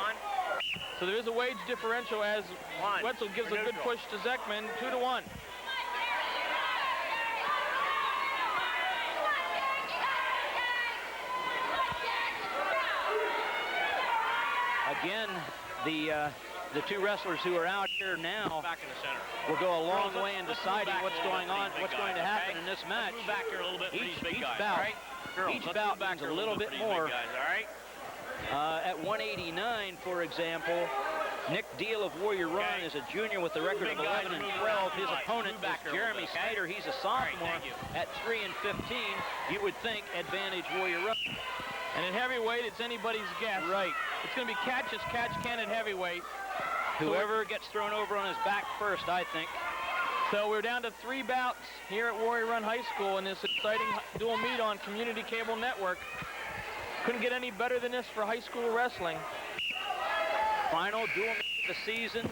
Speaker 2: So there is a wage differential as Wetzel gives a good push to Zeckman, 2-1.
Speaker 1: Again, the two wrestlers who are out here now will go a long way in deciding what's going on, what's going to happen in this match. Each bout means a little bit more At 189, for example, Nick Deal of Warrior Run is a junior with the record of 11 and 12. His opponent is Jeremy Snyder. He's a sophomore at 3 and 15. You would think advantage Warrior Run.
Speaker 2: And at heavyweight, it's anybody's guess.
Speaker 1: Right.
Speaker 2: It's going to be catch as catch can at heavyweight.
Speaker 1: Whoever gets thrown over on his back first, I think.
Speaker 2: So we're down to 3 bouts here at Warrior Run High School in this exciting dual meet on Community Cable Network. Couldn't get any better than this for high school wrestling.
Speaker 1: Final dual meet of the season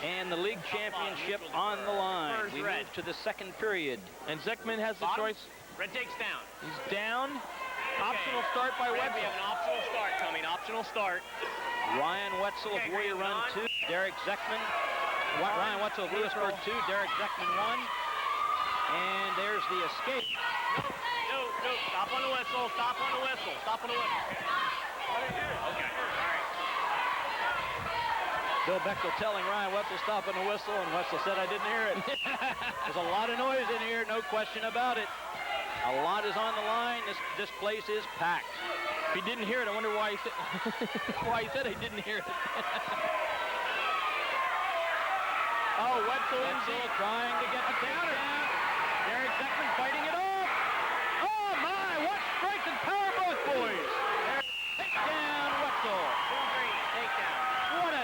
Speaker 1: and the league championship on the line. We move to the second period.
Speaker 2: And Zekman has the choice.
Speaker 3: Red takes down.
Speaker 2: He's down. Optional start by
Speaker 3: Red,
Speaker 2: Wetzel.
Speaker 3: we have an optional start coming. Optional start.
Speaker 1: Ryan Wetzel of Warrior Run 2, Derek Zekman. Ryan Wetzel of Lewisburg 2, Derek Zekman 1. And there's the escape.
Speaker 3: No. Stop on the whistle. Stop on the whistle. Stop on the whistle. Okay. All right.
Speaker 1: Bill Bechtel telling Ryan Wetzel stop on the whistle, and Wetzel said I didn't hear it. There's a lot of noise in here, no question about it. A lot is on the line. This place is packed.
Speaker 2: If he didn't hear it, I wonder why he said why he said he didn't hear it. Oh, Wetzel
Speaker 1: trying to get the counter. Derek Zekman fighting it off. Oh my, what strength and power both boys. Takedown Wetzel.
Speaker 3: Takedown.
Speaker 1: What a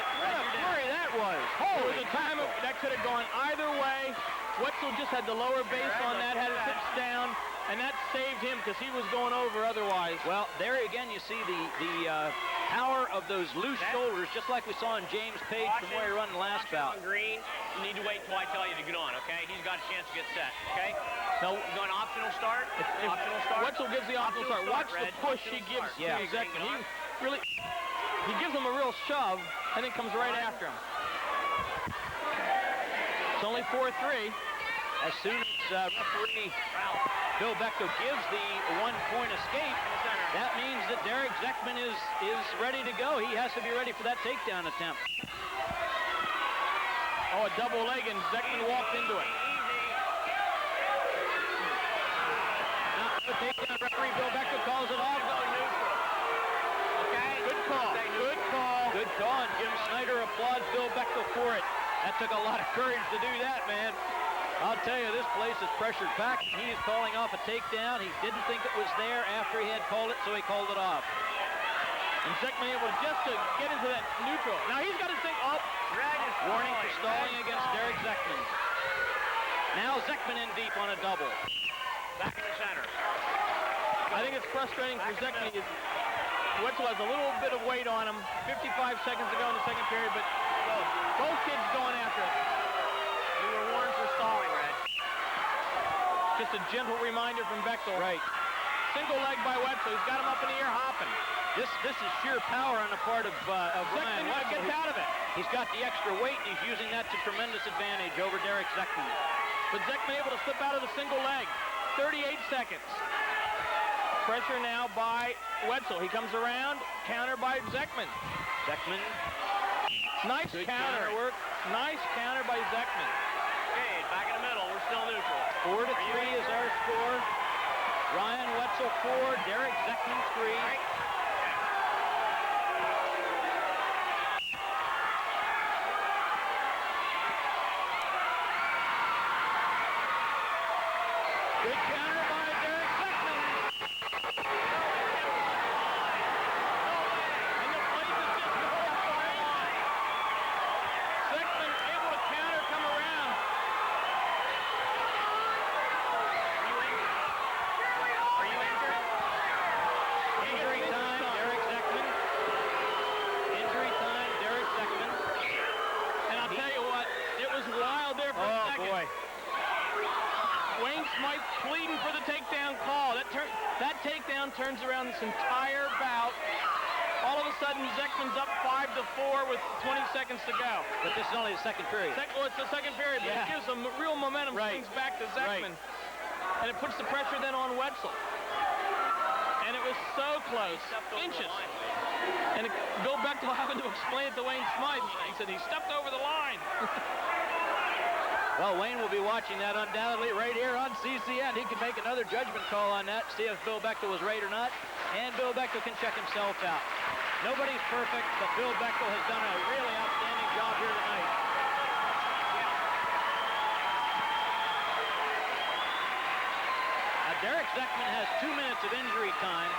Speaker 1: flurry that was.
Speaker 2: Holy time that could have gone either way. Wetzel just had the lower base on that, had his hips down, and that saved him because he was going over otherwise.
Speaker 1: Well, there again you see the power of those loose shoulders, just like we saw in James Page from Warrior Run last bout.
Speaker 3: Green, you need to wait till I tell you to get on, okay? He's got a chance to get set, okay?
Speaker 2: Now,
Speaker 3: you going optional start? Optional start?
Speaker 2: Wetzel gives the optional start. Watch the push he gives to Zekman. He gives him a real shove, and then comes right after him. It's only 4-3.
Speaker 1: As soon as referee Bill Bechtel gives the one-point escape, that means that Derek Zekman is ready to go. He has to be ready for that takedown attempt.
Speaker 2: Oh, a double leg, and Zekman walked into it.
Speaker 1: Now, the takedown referee Bill Bechtel calls it off.
Speaker 3: Okay.
Speaker 1: Good call. Good call. Good call, and Jim Snyder applauds Bill Bechtel for it. That took a lot of courage to do that, man. I'll tell you, this place is pressured packed. He is calling off a takedown. He didn't think it was there after he had called it, so he called it off.
Speaker 2: And Zekman able just to get into that neutral. Now he's got to think, oh,
Speaker 1: warning for stalling against Derek Zekman. Now Zekman in deep on a double.
Speaker 3: Back in the center.
Speaker 2: I think it's frustrating for Zekman. Wetzel has a little bit of weight on him. 55 seconds to go in the second period, but both kids going after it.
Speaker 3: You were warned for stalling, Red.
Speaker 2: Just a gentle reminder from Bechtel.
Speaker 1: Right.
Speaker 2: Single leg by Wetzel. He's got him up in the air hopping.
Speaker 1: This is sheer power on the part of Ryan Wetzel.
Speaker 2: Gets out of it.
Speaker 1: He's got the extra weight, and he's using that to tremendous advantage over Derek Zekman.
Speaker 2: But Zekman able to slip out of the single leg. 38 seconds. Pressure now by Wetzel. He comes around. Counter by Zekman.
Speaker 1: Zekman.
Speaker 2: Nice counter work. Nice counter by Zekman.
Speaker 3: Okay, back in the middle. We're still neutral.
Speaker 1: 4-3 is our score. Ryan Wetzel 4, Derek Zekman 3. Good counter by Derek Zekman.
Speaker 2: And the place is just going. Zekman able to counter, come around.
Speaker 3: Are you injured?
Speaker 1: Injury time, Derek Zekman. Injury time, Derek Zekman.
Speaker 2: And I'll tell you what, it was wild there for a second.
Speaker 1: Oh, boy.
Speaker 2: Wayne Smythe pleading for the takedown call. That takedown turns around this entire bout. All of a sudden, Zekman's up 5-4 with 20 seconds to go.
Speaker 1: But this is only the second period.
Speaker 2: Well, it's the second period, but it gives them real momentum, swings back to Zekman. And it puts the pressure then on Wetzel. And it was so close, inches. And Bill Bechtel having to explain it to Wayne Smythe. He said he stepped over the line.
Speaker 1: Well, Wayne will be watching that undoubtedly right here on CCN. He can make another judgment call on that, see if Bill Bechtel was right or not. And Bill Bechtel can check himself out. Nobody's perfect, but Bill Bechtel has done a really outstanding job here tonight. Derek Zeckman has 2 minutes of injury time.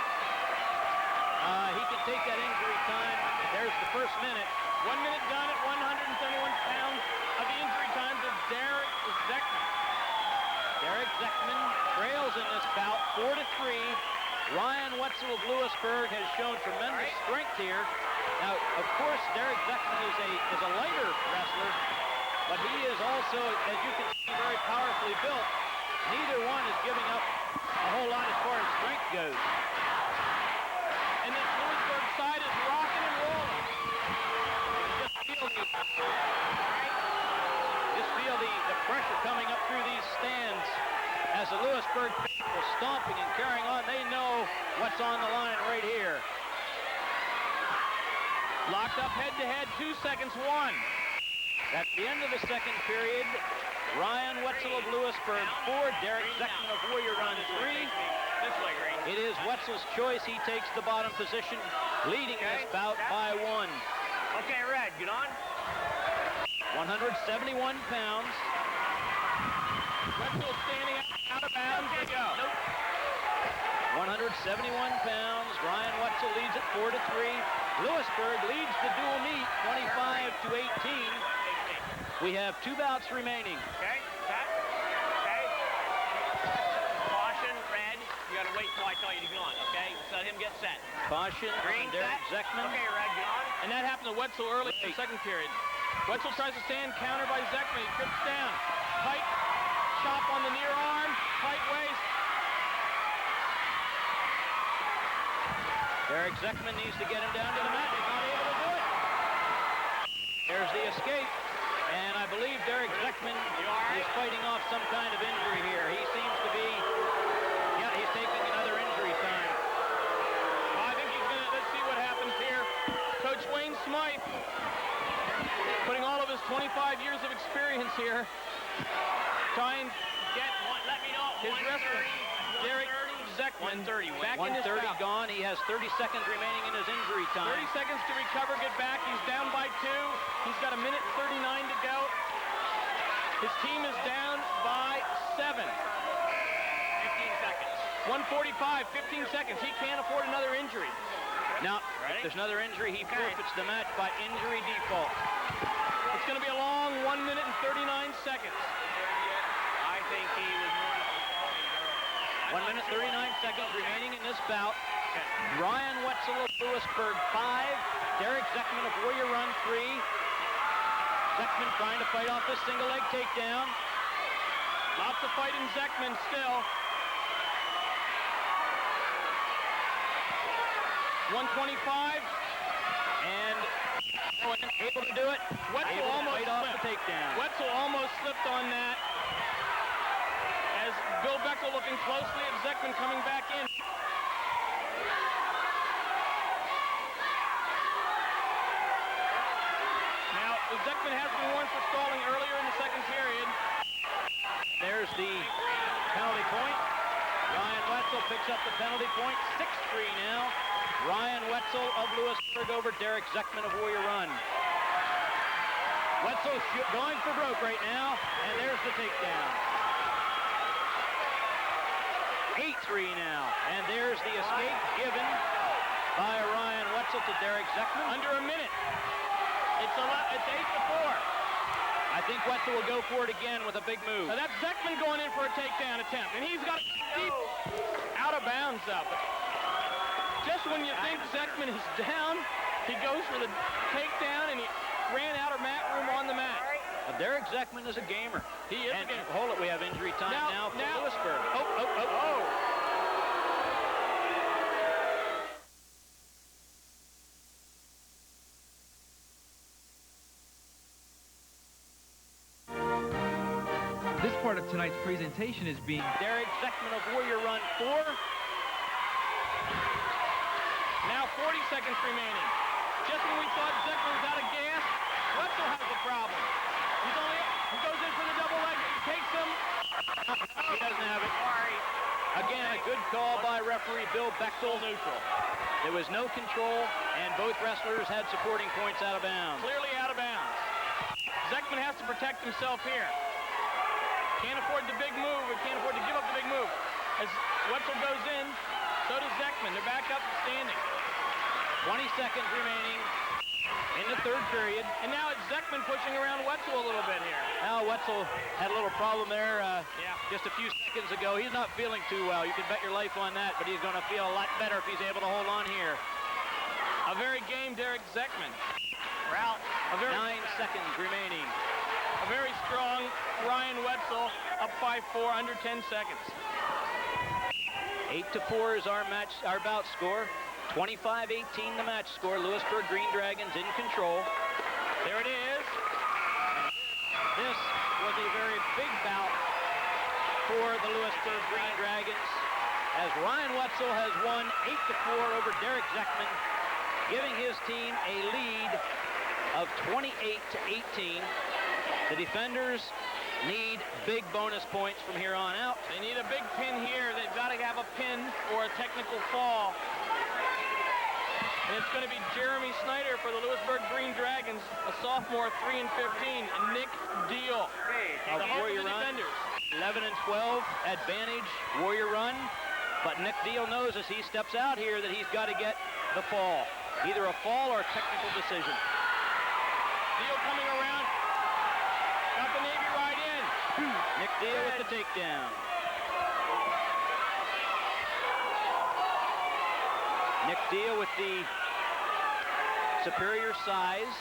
Speaker 1: He can take that injury time. There's the first minute.
Speaker 2: 1 minute done at 171 pounds of the injury time to Derek Zeckman.
Speaker 1: Derek Zeckman trails in this bout 4-3. Ryan Wetzel of Lewisburg has shown tremendous strength here. Now, of course, Derek Zeckman is a lighter wrestler, but he is also, as you can see, very powerfully built. Neither one is giving up a whole lot as far as strength goes.
Speaker 2: And this Lewisburg side is rocking and rolling.
Speaker 1: Just feel the pressure coming up through these stands as the Lewisburg people stomping and carrying on. They know what's on the line right here.
Speaker 2: Locked up head-to-head, 2 seconds, 1.
Speaker 1: At the end of the second period, Ryan Wetzel of Lewisburg 4, Derek Zeckman of Warrior Run 3. It is Wetzel's choice. He takes the bottom position, leading this bout by 1.
Speaker 3: Okay, Red, get on.
Speaker 1: 171 pounds.
Speaker 2: Wetzel standing out of bounds. There you go.
Speaker 1: 171 pounds. Ryan Wetzel leads at 4-3. Lewisburg leads the dual meet 25-18. We have 2 bouts remaining.
Speaker 3: Okay, set. Okay. Caution, Red. You gotta wait till I tell you to get on, okay? Let him get set.
Speaker 1: Caution,
Speaker 3: Green,
Speaker 1: Derek
Speaker 3: set.
Speaker 1: Zeckman.
Speaker 3: Okay, Red, get on.
Speaker 2: And that happened to Wetzel early in the second period. Wetzel tries to stand, counter by Zeckman. He trips down. Tight chop on the near arm. Tight waist.
Speaker 1: Derek Zeckman needs to get him down to the mat. He's not able to do it. There's the escape. And I believe Derek Zeckman is fighting off some kind of injury here. He seems to be, yeah, he's taking another injury time.
Speaker 2: Well, I think he's gonna, let's see what happens here. Coach Wayne Smythe, putting all of his 25 years of experience here, trying to get
Speaker 3: Let me know.
Speaker 2: his wrestler, Derek Zeckman,
Speaker 3: 130,
Speaker 2: back in his
Speaker 1: 130
Speaker 2: bout.
Speaker 1: gone. He has 30 seconds remaining in his injury time.
Speaker 2: 30 seconds to recover, get back. He's down by 2. He's got 1:39 to go. His team is down by 7.
Speaker 3: 15 seconds.
Speaker 2: 1:45, 15 seconds. He can't afford another injury.
Speaker 1: Now, if there's another injury, he forfeits the match by injury default.
Speaker 2: It's going to be a long 1 minute and 39 seconds.
Speaker 3: I think he was more.
Speaker 1: 1 minute, 39 seconds remaining in this bout. Ryan Wetzel of Lewisburg 5. Derek Zeckman of Warrior Run 3. Zeckman trying to fight off this single leg takedown.
Speaker 2: Lots of fight in Zeckman still. 125.
Speaker 1: And able to do it.
Speaker 2: Wetzel
Speaker 1: Able to
Speaker 2: almost
Speaker 1: fight off
Speaker 2: slipped.
Speaker 1: the takedown.
Speaker 2: Wetzel almost slipped on that. As Bill Bechtel looking closely at Zeckman coming back in. Now, Zeckman has been warned for stalling earlier in the second period.
Speaker 1: There's the penalty point. Ryan Wetzel picks up the penalty point. 6-3 now. Ryan Wetzel of Lewisburg over Derek Zeckman of Warrior Run. Wetzel going for broke right now, and there's the takedown. 8-3 now, and there's the escape given by Ryan Wetzel to Derek Zeckman.
Speaker 2: Under a minute. It's 8-4.
Speaker 1: I think Wetzel will go for it again with a big move.
Speaker 2: Now that's Zeckman going in for a takedown attempt, and he's got deep out of bounds up. Just when you think Zeckman is down, he goes for the takedown, and he ran out of mat room on the mat.
Speaker 1: Well, Derek Zeckman is a gamer.
Speaker 2: He is
Speaker 1: and
Speaker 2: a gamer.
Speaker 1: Hold it, we have injury time now for Lewisburg.
Speaker 2: Oh.
Speaker 7: This part of tonight's presentation is being...
Speaker 1: Derek Zeckman of Warrior Run 4.
Speaker 2: Now 40 seconds remaining. Just when we thought Zeckman was out of gas, Wetzel has a problem. He goes in for the double leg. He takes him.
Speaker 1: He doesn't have it.
Speaker 3: Sorry.
Speaker 1: I Again, a good call by referee Bill Bechtel.
Speaker 2: Neutral.
Speaker 1: There was no control, and both wrestlers had supporting points out of bounds.
Speaker 2: Clearly out of bounds. Zekman has to protect himself here. Can't afford the big move. He can't afford to give up the big move. As Wetzel goes in, so does Zekman. They're back up and standing.
Speaker 1: 20 seconds remaining in the third period.
Speaker 2: And now it's Zekman pushing around Wetzel a little bit here.
Speaker 1: Now Wetzel had a little problem there just a few seconds ago. He's not feeling too well. You can bet your life on that, but he's going to feel a lot better if he's able to hold on here.
Speaker 2: A very game Derek Zekman.
Speaker 3: Route.
Speaker 1: 9 seconds remaining.
Speaker 2: A very strong Ryan Wetzel, up 5-4, under 10 seconds.
Speaker 1: 8-4 is our bout score. 25-18 the match score. Lewisburg Green Dragons in control.
Speaker 2: There it is.
Speaker 1: This was a very big bout for the Lewisburg Green Dragons, as Ryan Wetzel has won 8-4 over Derek Zekman, giving his team a lead of 28-18. The defenders need big bonus points from here on out.
Speaker 2: They need a big pin here. They've got to have a pin or a technical fall. And it's going to be Jeremy Snyder for the Lewisburg Green Dragons, a sophomore, 3-15, and Nick Deal.
Speaker 1: Of Warrior Run, 11-12, advantage, Warrior Run. But Nick Deal knows as he steps out here that he's got to get the fall. Either a fall or a technical decision.
Speaker 2: Deal coming around. Got the Navy right in.
Speaker 1: Nick Deal with the takedown. Nick Deal with the superior size.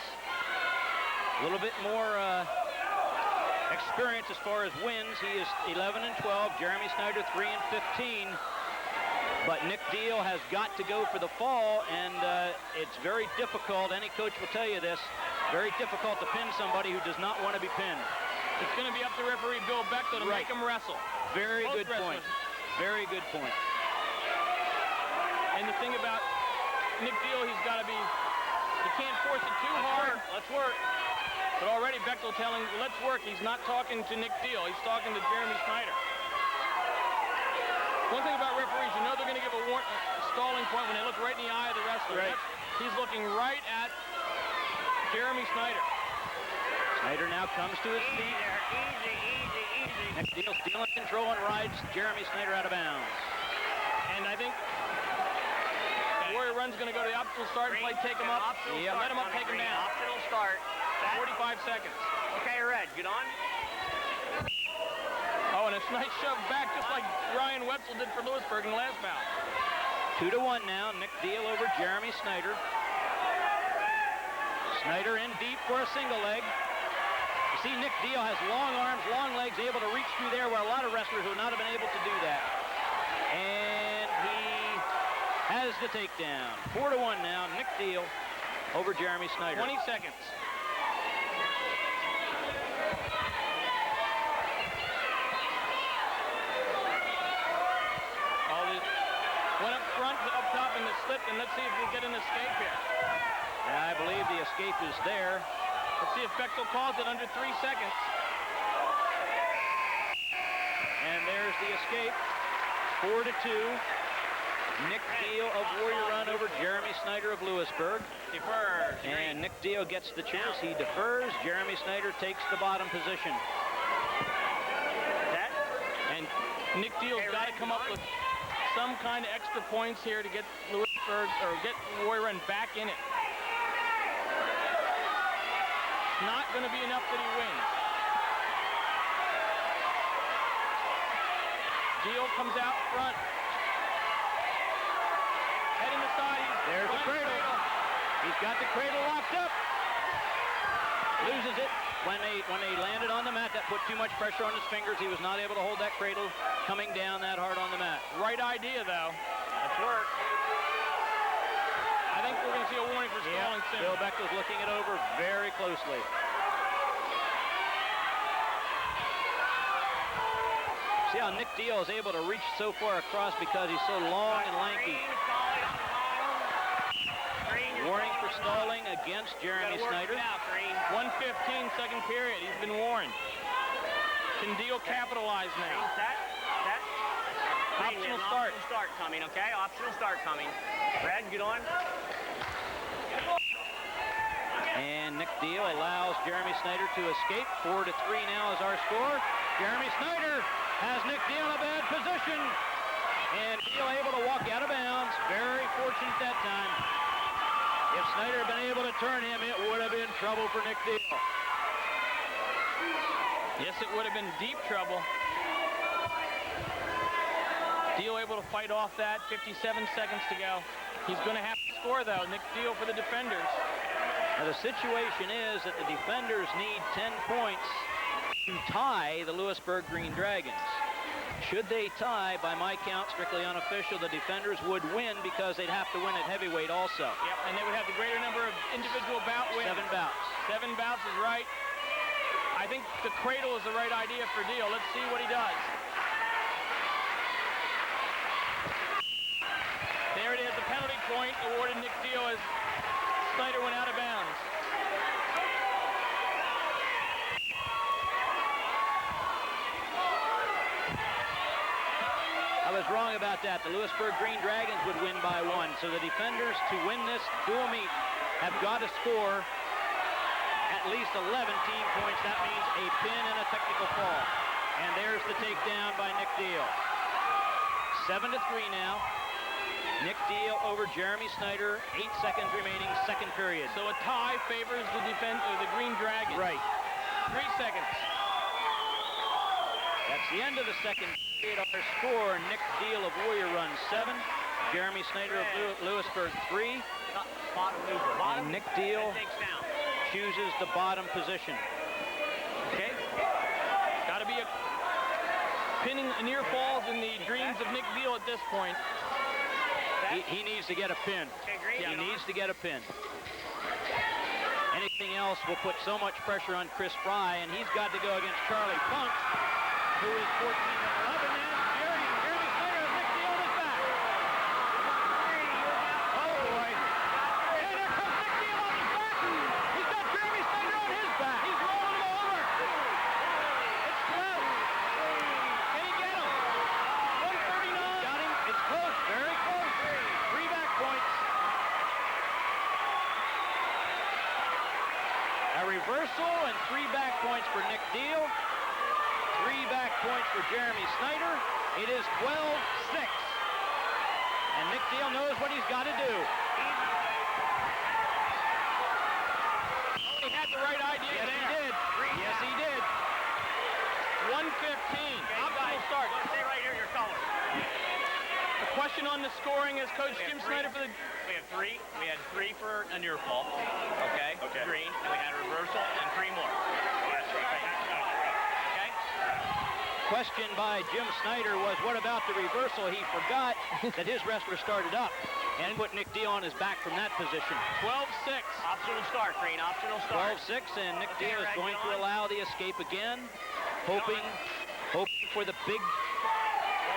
Speaker 1: A little bit more experience as far as wins. He is 11-12. Jeremy Snyder 3-15. But Nick Deal has got to go for the fall, and it's very difficult. Any coach will tell you this. Very difficult to pin somebody who does not want to be pinned.
Speaker 2: It's going to be up to referee Bill Bechtel to make him wrestle.
Speaker 1: Very
Speaker 2: Both
Speaker 1: good point. Very good point.
Speaker 2: And the thing about Nick Deal, he's got to be, he can't force it too hard.
Speaker 1: Let's work.
Speaker 2: But already Bechtel telling, let's work. He's not talking to Nick Deal. He's talking to Jeremy Snyder. One thing about referees, you know they're going to give a stalling point when they look right in the eye of the wrestler.
Speaker 1: Right.
Speaker 2: He's looking right at Jeremy Snyder.
Speaker 1: Snyder now comes to his feet.
Speaker 3: Easy.
Speaker 1: Nick Deal still in control and rides Jeremy Snyder out of bounds.
Speaker 2: And I think Warrior Run's going to go to the optional start and play take him up.
Speaker 1: Yeah.
Speaker 2: Let him up, take him down.
Speaker 3: Optional start.
Speaker 2: 45 seconds.
Speaker 3: Okay, Red, get on.
Speaker 2: Oh, and a nice shove back, just like Ryan Wetzel did for Lewisburg in the last bout.
Speaker 1: 2-1 now. Nick Deal over Jeremy Snyder. Snyder in deep for a single leg. You see, Nick Deal has long arms, long legs, able to reach through there where a lot of wrestlers would not have been able to do that. And he has the takedown. 4-1 now. Nick Deal over Jeremy Snyder.
Speaker 2: 20 seconds. Went up front, up top, and it slipped, and let's see if we get an escape here.
Speaker 1: I believe the escape is there.
Speaker 2: Let's see if Bechtel calls it under 3 seconds.
Speaker 1: And there's the escape. 4-2. Nick Deal of Warrior Run over Jeremy Snyder of Lewisburg.
Speaker 3: Defers.
Speaker 1: And Nick Deal gets the choice. He defers. Jeremy Snyder takes the bottom position.
Speaker 2: And Nick Deal's got to come up with some kind of extra points here to get Lewisburg, or get Warrior Run back in it. It's not going to be enough that he wins. Deal comes out front. Head in the side.
Speaker 1: There's the cradle. He's got the cradle locked up. Loses it. When they landed on the mat, that put too much pressure on his fingers. He was not able to hold that cradle coming down that hard on the mat.
Speaker 2: Right idea, though.
Speaker 3: Let's work.
Speaker 2: I think we're going to see a warning for stalling soon.
Speaker 1: Bill Bechtel's looking it over very closely. See how Nick Deal is able to reach so far across because he's so long and lanky. Warning for stalling against Jeremy Snyder.
Speaker 2: 1:15, second period. He's been warned. Can Deal capitalize now?
Speaker 3: Set.
Speaker 2: Optional start.
Speaker 3: Optional start coming, okay? Optional start coming. Red, get on.
Speaker 1: And Nick Deal allows Jeremy Snyder to escape. 4-3 now is our score. Jeremy Snyder has Nick Deal in a bad position. And Deal able to walk out of bounds. Very fortunate that time. If Snyder had been able to turn him, it would have been trouble for Nick Deal.
Speaker 2: Yes, it would have been deep trouble. Deal able to fight off that. 57 seconds to go. He's going to have to score, though. Nick Deal for the defenders.
Speaker 1: Now, the situation is that the defenders need 10 points to tie the Lewisburg Green Dragons. Should they tie, by my count, strictly unofficial, the defenders would win because they'd have to win at heavyweight also.
Speaker 2: Yep, and they would have the greater number of individual bout wins.
Speaker 1: 7 bouts.
Speaker 2: 7 bouts is right. I think the cradle is the right idea for Deal. Let's see what he does. There it is, the penalty point awarded Nick Deal as Snyder went out of bounds.
Speaker 1: I was wrong about that. The Lewisburg Green Dragons would win by 1. So the defenders, to win this dual meet, have got to score at least 11 team points. That means a pin and a technical fall. And there's the takedown by Nick Deal. 7-3 now. Nick Deal over Jeremy Snyder. 8 seconds remaining, second period.
Speaker 2: So a tie favors the Green Dragons.
Speaker 1: Right.
Speaker 2: 3 seconds.
Speaker 1: That's the end of the second period. Our score, Nick Deal of Warrior Run 7. Jeremy Snyder of Lewisburg 3.
Speaker 3: Bottom neutral.
Speaker 1: And Nick Deal chooses the bottom position.
Speaker 2: Okay. Got to be a pinning near falls in the dreams of Nick Deal at this point.
Speaker 1: He needs to get a pin. He needs to get a pin. Anything else will put so much pressure on Chris Fry, and he's got to go against Charlie Funk, who is 14-11, and Jeremy Snyder has Nick Deal on his back. Oh, boy. And there comes Nick Deal on his back. He's got Jeremy Snyder on his back. He's rolling him over. It's close. Can he get him? 139. Got him. It's close. Very close. 3 back points. A reversal and 3 back points for Nick Deal. 3 back points for Jeremy Snyder. It is 12-6. And Nick Deal knows what he's got to do.
Speaker 2: He had the right idea
Speaker 1: Yes,
Speaker 2: there.
Speaker 1: he did. Yes, he did.
Speaker 2: 1:15. Optional start.
Speaker 3: Stay right here, your color.
Speaker 2: A question on the scoring as Coach Jim Snyder for the...
Speaker 3: We have 3. We had 3 for a near fall. Okay. Green. And we had a reversal and 3 more. Okay.
Speaker 1: Question by Jim Snyder was, what about the reversal? He forgot that his wrestler started up and put Nick Deal on his back from that position.
Speaker 2: 12-6.
Speaker 3: Optional start, Green. Optional start.
Speaker 1: 12-6, and Nick
Speaker 3: Okay,
Speaker 1: Deal is
Speaker 3: Red,
Speaker 1: going
Speaker 3: get
Speaker 1: to
Speaker 3: on.
Speaker 1: allow the escape again, hoping for the big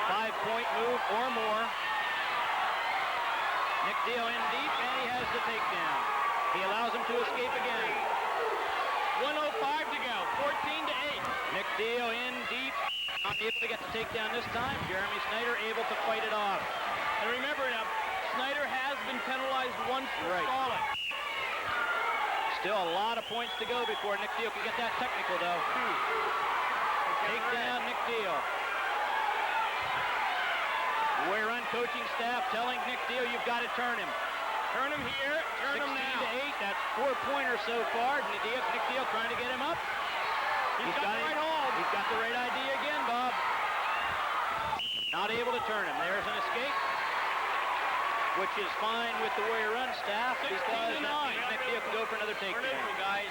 Speaker 1: 5-point move or more. Nick Deal in deep, and he has the takedown. He allows him to escape again.
Speaker 2: 1:05 to go. 14-8.
Speaker 1: Nick Deal in deep, not able to get the takedown this time. Jeremy Snyder able to fight it off.
Speaker 2: And remember now, Snyder has been penalized once for stalling.
Speaker 1: Still a lot of points to go before Nick Deal can get that technical, though. Takedown, Nick Deal. Warrior Run coaching staff telling Nick Deal, you've got to turn him.
Speaker 2: Turn him here, turn him now.
Speaker 1: 16-8, that's 4-pointers so far. Nick Deal trying to get him up.
Speaker 2: He's got the right hold.
Speaker 1: He's got the right idea again, Bob. Not able to turn him. There's an escape, which is fine with the Warrior Run staff because that means Nick Deal can go for another takedown.
Speaker 3: Neutral, guys.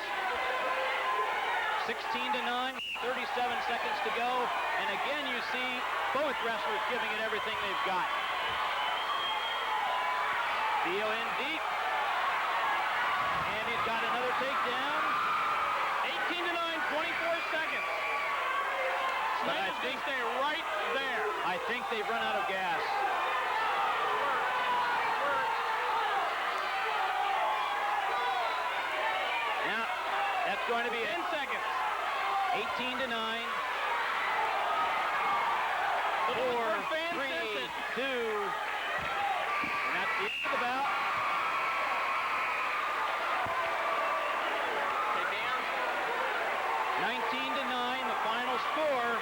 Speaker 1: 16-9, 37 seconds to go. And again, you see both wrestlers giving it everything they've got. Deal in deep. And he's got another takedown.
Speaker 2: 18-9, 24 seconds. Snyder's going to stay right there.
Speaker 1: I think they've run out of gas. Now, that's going to be
Speaker 2: 10 seconds.
Speaker 1: 18-9.
Speaker 2: Lewisburg fans
Speaker 1: 3,
Speaker 2: sent it.
Speaker 1: 2. And that's the end of the bout.
Speaker 5: Okay, Dan.
Speaker 1: 19-9, the final score.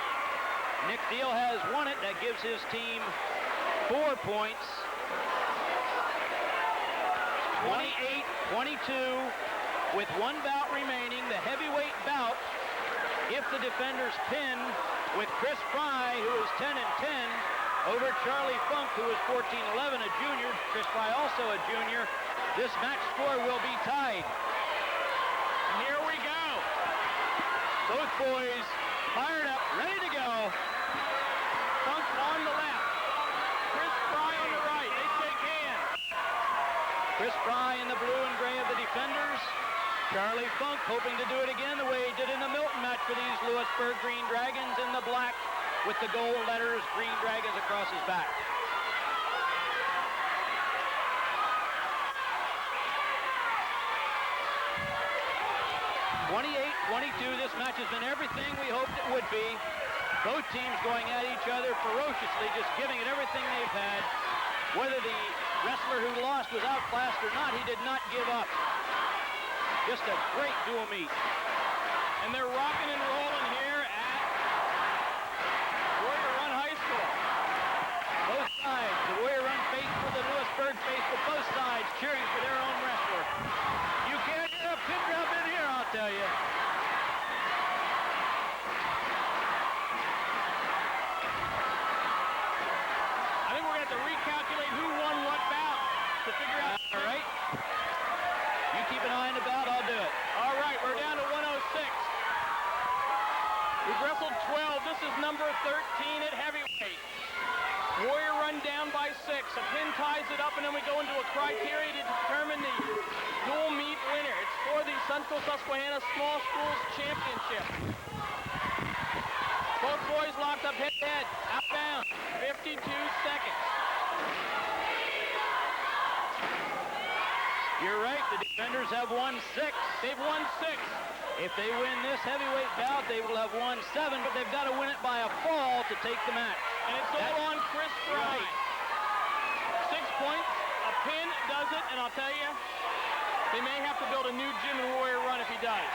Speaker 1: Nick Deal has won it. That gives his team 4 points. 28-22 with one bout remaining. The heavyweight bout, if the defenders pin, with Chris Fry, who is 10-10, over Charlie Funk, who is 14-11, a junior. Chris Fry also a junior. This match score will be tied.
Speaker 2: And here we go.
Speaker 1: Both boys fired up, ready to go.
Speaker 2: Funk on the left. Chris Fry on the right. They shake hands.
Speaker 1: Chris Fry in the blue and gray of the defenders. Charlie Funk hoping to do it again the way he did in the Milton match for these Lewisburg Green Dragons in the black with the gold letters Green Dragons across his back. This match has been everything we hoped it would be. Both teams going at each other ferociously, just giving it everything they've had. Whether the wrestler who lost was outclassed or not, he did not give up. Just a great dual meet.
Speaker 2: And they're rocking and rolling here at Warrior Run High School.
Speaker 1: Both sides, the Warrior Run faithful, the Lewisburg faithful, both sides cheering for their own wrestler. You can't hear a pin drop in here, I'll tell you.
Speaker 2: I think we're going to have to recalculate who won what bout to figure out.
Speaker 1: All right. You keep an eye on the bout, I'll do it.
Speaker 2: All right, we're down to 106. We've wrestled 12. This is number 13 at heavyweight. Warrior Run down by 6. A pin ties it up, and then we go into a criteria to determine the dual meet winner. It's for the Central Susquehanna Small Schools Championship. Both boys locked up head-to-head, outbound, 52 seconds.
Speaker 1: You're right, the defenders have won 6.
Speaker 2: They've won 6.
Speaker 1: If they win this heavyweight bout, they will have won 7, but they've got to win it by a fall to take the match.
Speaker 2: And it's all on Chris Fry.
Speaker 1: Right.
Speaker 2: 6 points, a pin does it, and I'll tell you, they may have to build a new gym in Warrior Run if he does.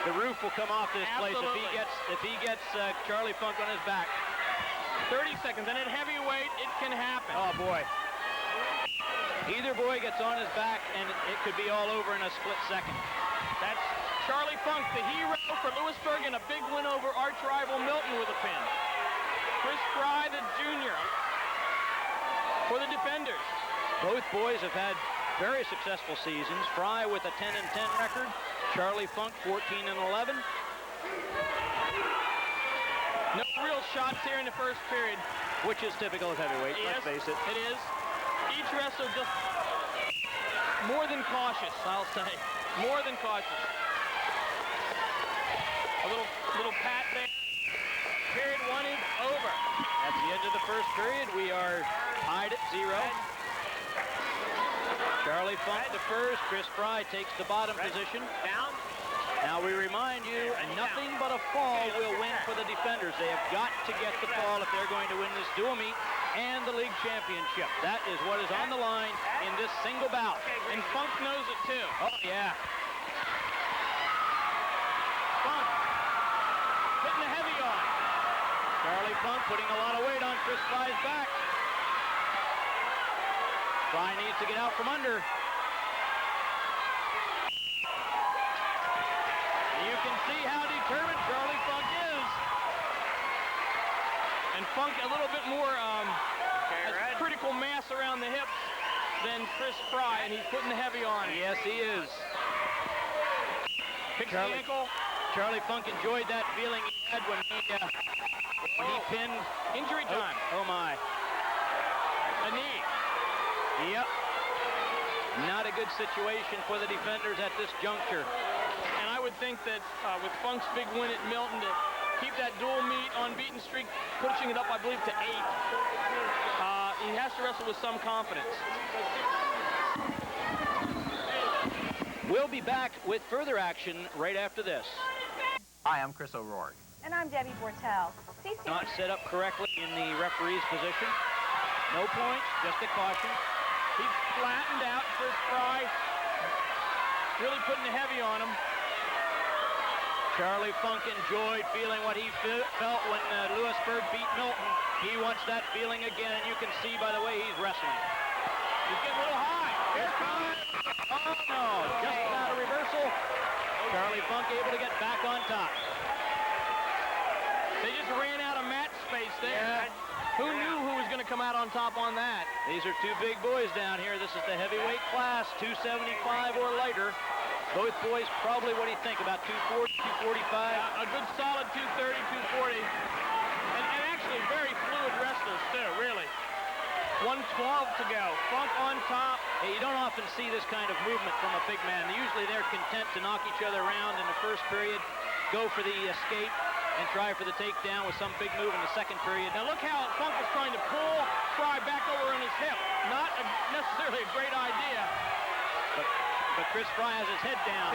Speaker 1: The roof will come off this place if he gets Charlie Funk on his back.
Speaker 2: 30 seconds, and at heavyweight, it can happen.
Speaker 1: Oh, boy. Either boy gets on his back, and it could be all over in a split second.
Speaker 2: That's Charlie Funk, the hero for Lewisburg, and a big win over arch rival Milton with a pin. Chris Fry, the junior, for the defenders.
Speaker 1: Both boys have had very successful seasons. Fry with a 10-10 record. Charlie Funk 14-11.
Speaker 2: No real shots here in the first period.
Speaker 1: Which is typical of heavyweight,
Speaker 2: Yes,
Speaker 1: let's face it.
Speaker 2: It is. Each wrestler just more than cautious, I'll say. More than cautious. A little pat there. Period 1 is over.
Speaker 1: At the end of the first period, we are tied at 0. Charlie Funk defers. Chris Fry takes the bottom position.
Speaker 3: Down.
Speaker 1: Now we remind you, nothing but a fall will win for the defenders. They have got to get the fall if they're going to win this dual meet and the league championship. That is what is on the line in this single bout.
Speaker 2: And Funk knows it too.
Speaker 1: Oh, yeah.
Speaker 2: Funk putting the heavy on.
Speaker 1: Charlie Funk putting a lot of weight on Chris Fry's back. Fry needs to get out from under. You can see how determined Charlie Funk is.
Speaker 2: And Funk a little bit more has critical mass around the hips than Chris Fry, and he's putting the heavy on.
Speaker 1: Yes, he is.
Speaker 2: Picks the ankle.
Speaker 1: Charlie Funk enjoyed that feeling he had when he pinned.
Speaker 2: Injury time.
Speaker 1: Oh my.
Speaker 2: A knee.
Speaker 1: Yep. Not a good situation for the defenders at this juncture.
Speaker 2: And I would think that with Funk's big win at Milton, to keep that dual meet unbeaten streak, pushing it up, I believe, to 8, he has to wrestle with some confidence.
Speaker 1: We'll be back with further action right after this.
Speaker 8: Hi, I'm Chris O'Rourke.
Speaker 6: And I'm Debbie Bortel. CCN
Speaker 1: Not set up correctly in the referee's position. No points, just a caution.
Speaker 2: He's flattened out. Chris Fry really putting the heavy on him.
Speaker 1: Charlie Funk enjoyed feeling what he felt when Lewisburg beat Milton. He wants that feeling again, and you can see by the way he's wrestling.
Speaker 2: He's getting a little high.
Speaker 1: Here comes. Oh, no. Just without a reversal. Charlie Funk able to get back on top.
Speaker 2: They just ran out of match space there.
Speaker 1: Yeah.
Speaker 2: Who knew who was going to come out on top on that?
Speaker 1: These are two big boys down here. This is the heavyweight class, 275 or lighter. Both boys probably, what do you think, about 240, 245?
Speaker 2: A good solid 230, 240. And actually very fluid wrestlers too, really. 112 to go. Funk on top.
Speaker 1: Hey, you don't often see this kind of movement from a big man. Usually they're content to knock each other around in the first period, go for the escape, and try for the takedown with some big move in the second period.
Speaker 2: Now look how Funk was trying to pull Fry back over on his hip. Not necessarily a great idea.
Speaker 1: But Chris Fry has his head down.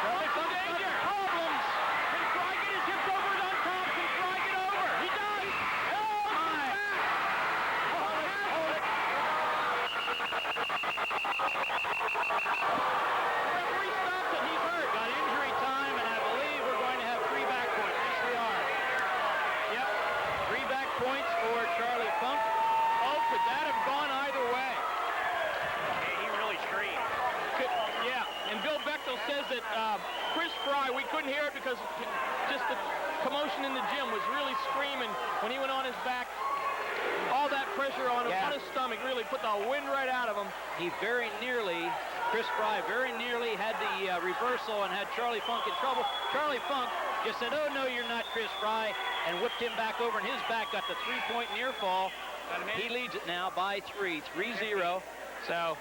Speaker 2: Charlie Funk danger. Problems. Can Fry get his hips over on top? Can Fry get over? He does. Oh my. Referee stopped it. He's hurt.
Speaker 1: Got injury time, and I believe we're going to have 3 back points. Yes, we are. Yep. 3 back points for Charlie Funk.
Speaker 2: Oh, could that have gone either way?
Speaker 3: He really screamed.
Speaker 2: Yeah, and Bill Bechtel says that Chris Fry, we couldn't hear it because just the commotion in the gym was really screaming when he went on his back. All that pressure on him, on his stomach, really put the wind right out of him.
Speaker 1: He Chris Fry very nearly had the reversal and had Charlie Funk in trouble. Charlie Funk just said, oh, no, you're not Chris Fry, and whipped him back over, and his back got the 3-point near fall. He leads it now by 3, 3-0.
Speaker 2: So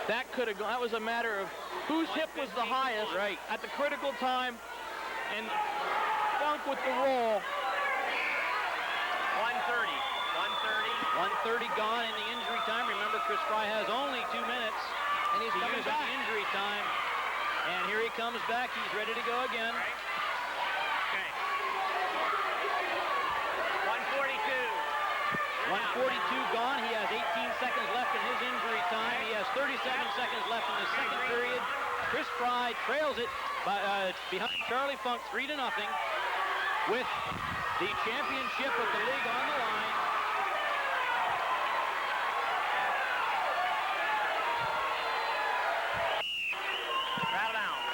Speaker 2: that could have gone. That was a matter of whose hip was the highest at the critical time, and Funk with the roll.
Speaker 1: 130 gone in the injury time. Remember, Chris Fry has only 2 minutes, and he's coming back. Injury time, and here he comes back. He's ready to go again.
Speaker 3: Okay. 142.
Speaker 1: 142 gone. He has 18 seconds left in his injury time. He has 37 seconds left in the second period. Chris Fry trails it behind Charlie Funk 3-0 with the championship of the league on the line.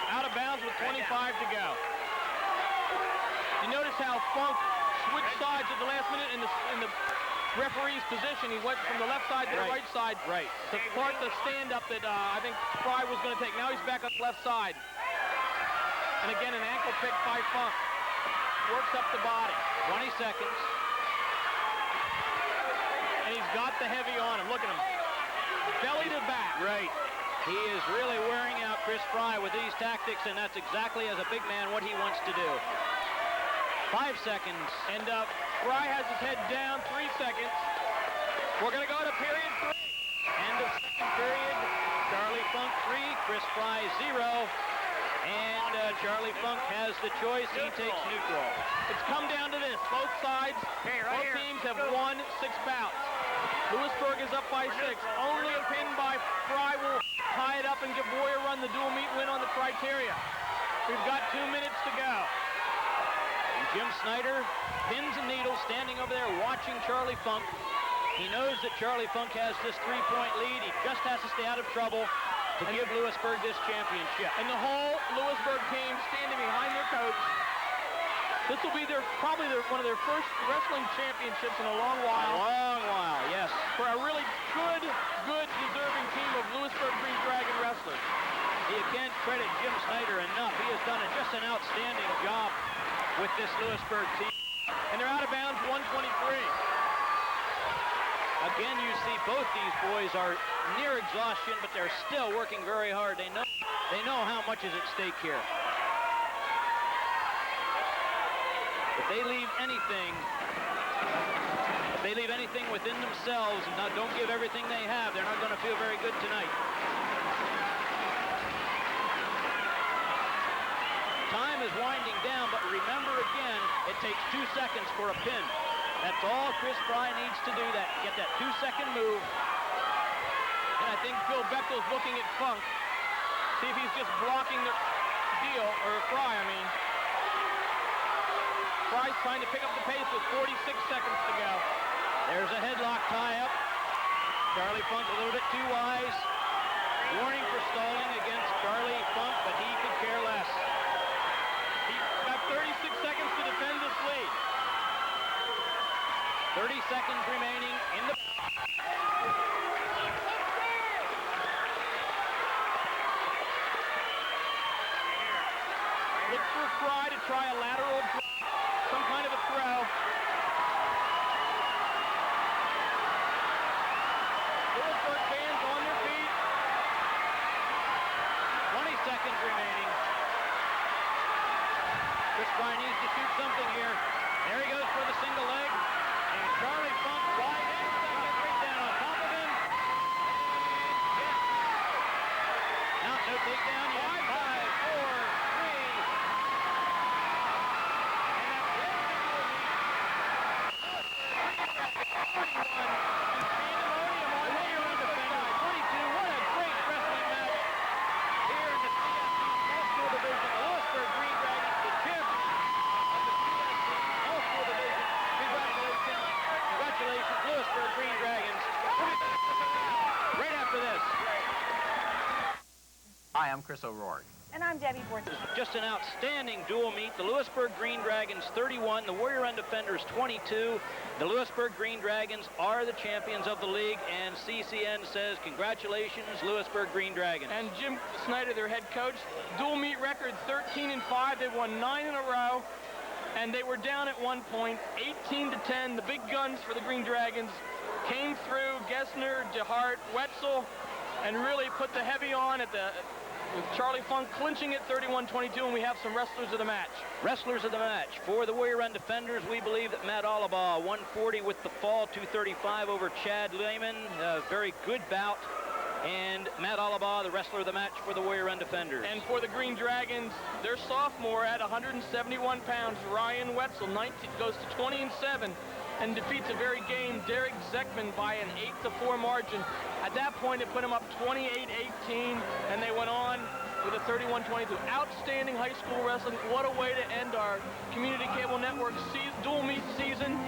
Speaker 2: Out of bounds with 25 to go. You notice how Funk switched sides at the last minute in the referee's position. He went from the left side to the right side to start the stand-up that I think Fry was going to take. Now he's back on the left side. And again, an ankle pick by Funk. Works up the body.
Speaker 1: 20 seconds.
Speaker 2: And he's got the heavy on him. Look at him. Belly to back.
Speaker 1: Right. He is really wearing out Chris Fry with these tactics, and that's exactly, as a big man, what he wants to do. 5 seconds.
Speaker 2: And Fry has his head down. 3 seconds. We're going to go to period 3.
Speaker 1: End of second period. Charlie Funk 3, Chris Fry 0. And Charlie Funk has the choice. He takes neutral.
Speaker 2: It's come down to this. Both sides, both teams have won 6 bouts. Lewisburg is up by 6. Only a pin by Fry will tie it up and give Boyer Run the dual meet win on the criteria. We've got 2 minutes to go.
Speaker 1: And Jim Snyder, pins and needles, standing over there watching Charlie Funk. He knows that Charlie Funk has this 3-point lead. He just has to stay out of trouble to give Lewisburg this championship.
Speaker 2: And the whole Lewisburg team standing behind their coach. This will be probably one of their first wrestling championships in a long while.
Speaker 1: A long while, yes.
Speaker 2: For a really good, deserving team of Lewisburg Green Dragon wrestlers.
Speaker 1: You can't credit Jim Snyder enough. He has done just an outstanding job with this Lewisburg team.
Speaker 2: And they're out of bounds, 123.
Speaker 1: Again, you see both these boys are near exhaustion, but they're still working very hard. They know how much is at stake here. If they leave anything within themselves and don't give everything they have, they're not going to feel very good tonight. is winding down, but remember again, it takes 2 seconds for a pin. That's all Chris Fry needs to do, get that 2-second move.
Speaker 2: And I think Phil Bechtel's looking at Funk. See if he's just blocking the deal, or Fry, I mean. Fry's trying to pick up the pace with 46 seconds to go.
Speaker 1: There's a headlock tie-up. Charlie Funk a little bit too wise. Warning for stalling against Charlie Funk, but he could care less.
Speaker 2: He's got 36 seconds to defend this lead.
Speaker 1: 30 seconds remaining in the...
Speaker 2: Look for Fry to try a lateral drop, some kind of a throw. Lewisburg fans on their feet.
Speaker 1: 20 seconds remaining. Chris Fry needs to shoot something here. There he goes for the single leg. And Charlie Funk wide in. Right down on top of him. Now, no takedown yet. 5-4, 3. Right after this.
Speaker 5: Hi, I'm Chris O'Rourke.
Speaker 6: And I'm Debbie Bortz.
Speaker 1: Just an outstanding dual meet. The Lewisburg Green Dragons 31, the Warrior End Defenders 22. The Lewisburg Green Dragons are the champions of the league, and CCN says congratulations, Lewisburg Green Dragons.
Speaker 2: And Jim Snyder, their head coach, dual meet record 13-5. They won 9 in a row, and they were down at one point, 18-10. The big guns for the Green Dragons came through, Gessner, DeHart, Wetzel, and really put the heavy on at with Charlie Funk clinching it 31-22, and we have some wrestlers of the match.
Speaker 1: Wrestlers of the match. For the Warrior End Defenders, we believe that Matt Alaba, 140 with the fall, 235 over Chad Lehman. A very good bout. And Matt Alaba, the wrestler of the match for the Warrior End Defenders.
Speaker 2: And for the Green Dragons, their sophomore at 171 pounds, Ryan Wetzel, goes to 20-7. And defeats a very game Derek Zeckman by an 8-4 margin. At that point, it put him up 28-18, and they went on with a 31-22. Outstanding high school wrestling. What a way to end our Community Cable Network dual meet season.